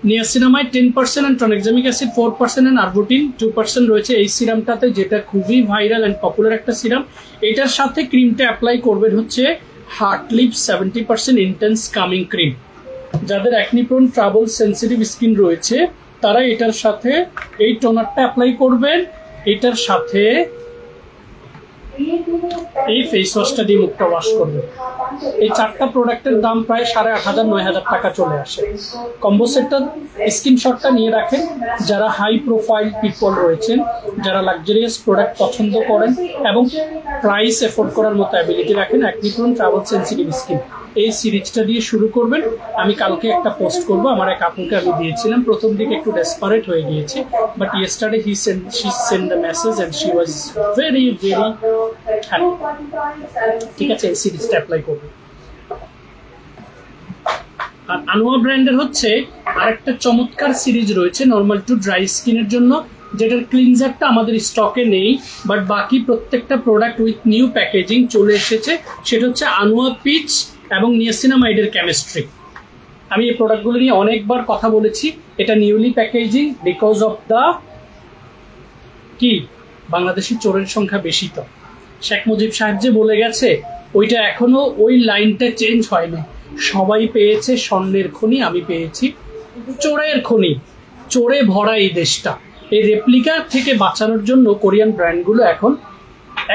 A: niacinamide 10% and tranexamic acid 4% and arbutin 2% রয়েছে এই সিরামটাতে, যেটা খুবই ভাইরাল অ্যান্ড পপুলার একটা সিরাম। এটার সাথে ক্রিমটা অ্যাপ্লাই করবেন হচ্ছে heartleaf 70% intense calming cream. যাদের acne prone trouble sensitive skin রয়েছে তারা এটার সাথে এই টোনারটা অ্যাপ্লাই করবেন, এটার সাথে এই ফেস ওয়াশটা দিয়ে মুখটা ওয়াশ করবেন। এই চারটা প্রোডাক্টের দাম প্রায় 8,500-9,000 টাকা চলে আসে। কম্বো সেটটা স্ক্রিনশটটা নিয়ে রাখেন। যারা হাই প্রোফাইল পিপল রয়েছেন, যারা লাক্সারিয়াস প্রোডাক্ট পছন্দ করেন এবং প্রাইস এফোর্ড করার মতো অ্যাবিলিটি রাখেন, acne prone trouble sensitive skin এই সিরিজটা দিয়ে শুরু করবেন। আমি কালকে একটা পোস্ট করব, আমার এক আপুকে আমি দিয়েছিলাম, প্রথম দিকে একটু ডেসপারেট হয়ে গিয়েছে, but yesterday she send the message and she was very happy. ঠিক আছে, এই সিরিজটা অ্যাপ্লাই করবেন। আর আনোয়া ব্র্যান্ডের হচ্ছে আরেকটা চমৎকার সিরিজ রয়েছে নর্মাল টু ড্রাই স্কিনের জন্য, যেটার ক্লিনজারটা আমাদের স্টকে নেই, বাট বাকি প্রত্যেকটা প্রোডাক্ট উইথ নিউ প্যাকেজিং চলে এসেছে। সেটা হচ্ছে আনোয়া পিচ এবং নিয়াসিনামাইডের কেমিস্ট্রি। আমি এই প্রোডাক্টগুলো নিয়ে অনেকবার কথা বলেছি। এটা newly packaging because of the কি বাংলাদেশি চোরের সংখ্যা বেশি, তো শেখ মুজিব সাহেব যে বলে গেছে ওইটা এখনো ওই লাইনটা চেঞ্জ হয়নি। সবাই পেয়েছে স্বর্ণের খনি, আমি পেয়েছি চোরের খনি, চোরে ভরা এই দেশটা। এই রেপ্লিকা থেকে বাঁচানোর জন্য কোরিয়ান ব্র্যান্ডগুলো এখন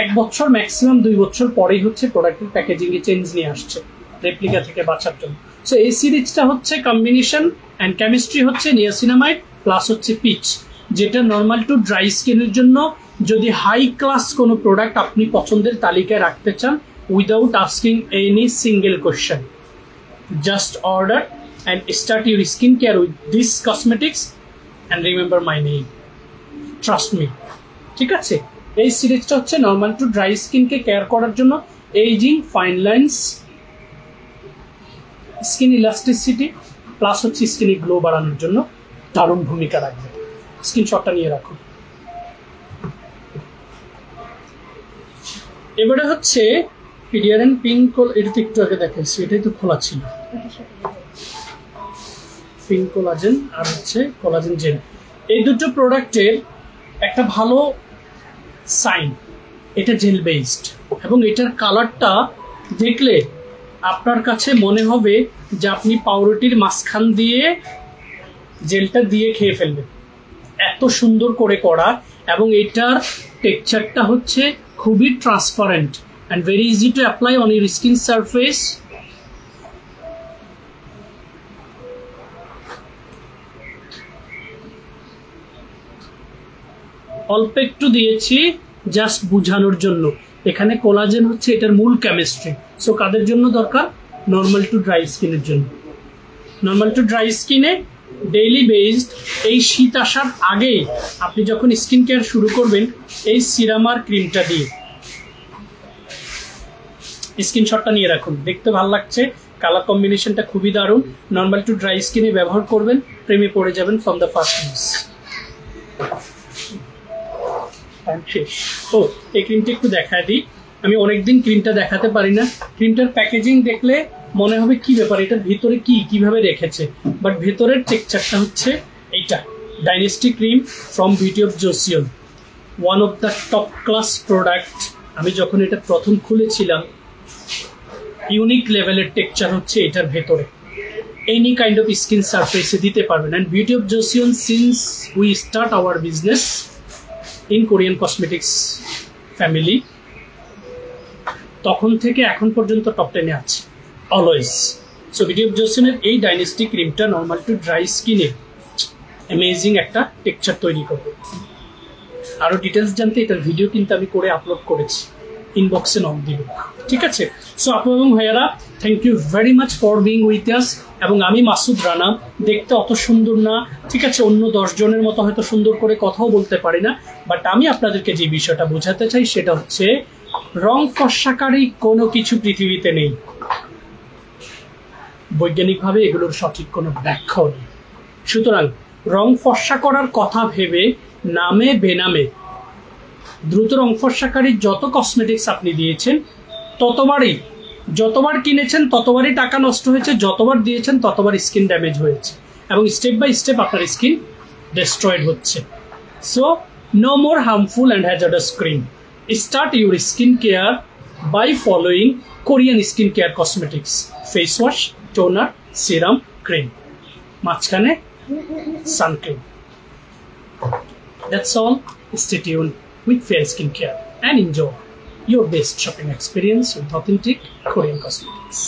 A: 1 বছর ম্যাক্সিমাম 2 বছর পরেই হচ্ছে প্রোডাক্টের প্যাকেজিং এ চেঞ্জ নিয়ে আসছে রেপ্লিকা থেকে বাঁচার জন্য। সো এই সিরিজটা হচ্ছে কম্বিনেশন অ্যান্ড কেমিস্ট্রি হচ্ছে নিয়াসিনামাইড প্লাস হচ্ছে পিচ, যেটা নর্মাল টু ড্রাই স্কিনের জন্য যদি হাই ক্লাস কোনো প্রোডাক্ট আপনি পছন্দের তালিকায় রাখতে চান without asking any single question, just order and start your skin care with this cosmetics and remember my name, trust me. ঠিক আছে, এই সিরিজটা হচ্ছে নর্মাল টু ড্রাই স্কিনকে কেয়ার করার জন্য, ageing, fine lines, skin elasticity plus হচ্ছে স্কিনে গ্লো বাড়ানোর জন্য দারুণ ভূমিকা রাখবে। স্ক্রিনশটটা নিয়ে রাখুন। এবারে হচ্ছে পিডিয়ারেন পিঙ্ক, এটা তো একটু আগে দেখাইছি, এটাই তো খোলা ছিল, পিঙ্ক কোলাজেন আর হচ্ছে কোলাজেন জেল। এই দুটো প্রোডাক্টের একটা ভালো সাইন এটা জেল বেসড এবং এটার কালারটা দেখলে আপনার কাছে মনে হবে যে আপনি পাউরুটির মাঝখান দিয়ে জেলটা দিয়ে খেয়ে ফেলবেন, এত সুন্দর করে করা। এবং এটার টেক্সচারটা হচ্ছে খুবই transparent and very easy to apply on your skin surface. অল্প একটু দিয়েছি জাস্ট বুঝানোর জন্য। এখানে কোলাজেন হচ্ছে এটার মূল কেমিস্ট্রি। সো কাদের জন্য দরকার? নর্মাল টু ড্রাই স্কিনের জন্য। নর্মাল টু ড্রাই স্কিনে ডেইলি বেসড এই শীত আসার আগেই আপনি যখন স্কিন কেয়ার শুরু করবেন এই সিরাম আর ক্রিমটা দিয়ে স্ক্রিনশটটা নিয়ে রাখুন, দেখতে ভালো লাগছে, কালার কম্বিনেশনটা খুবই দারুণ। নর্মাল টু ড্রাই স্কিনে ব্যবহার করবেন, প্রেমে পড়ে যাবেন ফ্রম দ্য ফার্স্ট ইউজ। শেষ। ও এই ক্রিমটা একটু দেখায় দিই, আমি অনেকদিন ক্রিমটা দেখাতে পারি না। ক্রিমটার প্যাকেজিং দেখলে মনে হবে কি ব্যাপার, এটার ভিতরে কিভাবে রেখেছে, বাট ভেতরের টেক্সচারটা হচ্ছে এইটা। Dynasty cream from Beauty of Joseon, one of the top class product. আমি যখন এটা প্রথম খুলেছিলাম, ইউনিক লেভেলের টেক্সচার হচ্ছে এটার ভেতরে, এনি কাইন্ড অফ স্কিন সারফেসে দিতে পারবেন। And Beauty of Joseon since we start our business in Korean cosmetics family, তখন থেকে এখন পর্যন্ত টপ 10-এ আছে অলওয়েজ। সো বিউটি অফ জোসিয়নের এই ডাইনেস্টি ক্রিমটা নর্মাল টু ড্রাই স্কিনে অ্যামেজিং একটা টেক্সচার তৈরি করবে। আরও ডিটেলস জানতে এটার ভিডিও কিন্তু আমি করে আপলোড করেছি, ইনবক্সে নক দিব, ঠিক আছে? সো আপু এবং ভাইয়ারা, thank you very much for being with us. এবং আমি মাসুদ রানা, দেখতে অত সুন্দর না, ঠিক আছে, অন্য 10 জনের মতো হয়তো সুন্দর করে কথাও বলতে পারি না, বাট আমি আপনাদেরকে যে বিষয়টা বোঝাতে চাই সেটা হচ্ছে রং ফর্সাকারী কোনো কিছু পৃথিবীতে নেই, বৈজ্ঞানিকভাবে এগুলোর সঠিক কোনো ব্যাখ্যাও নেই। সুতরাং রং ফর্সা করার কথা ভেবে নামে বেনামে দ্রুত রং ফর্সাকারী যত কসমেটিক্স আপনি দিয়েছেন ততবারই, যতবার কিনেছেন ততবারই টাকা নষ্ট হয়েছে, যতবার দিয়েছেন ততবার স্কিন ড্যামেজ হয়েছে এবং স্টেপ বাই স্টেপ আপনার স্কিন ডেস্ট্রয়েড হচ্ছে। So no more harmful and hazardous cream. Start your skin care by following Korean skin care cosmetics, face wash, toner, serum, cream, মাঝখানে sun cream. That's all. Stay tuned with Fair Skincare and enjoy your best shopping experience with authentic Korean cosmetics.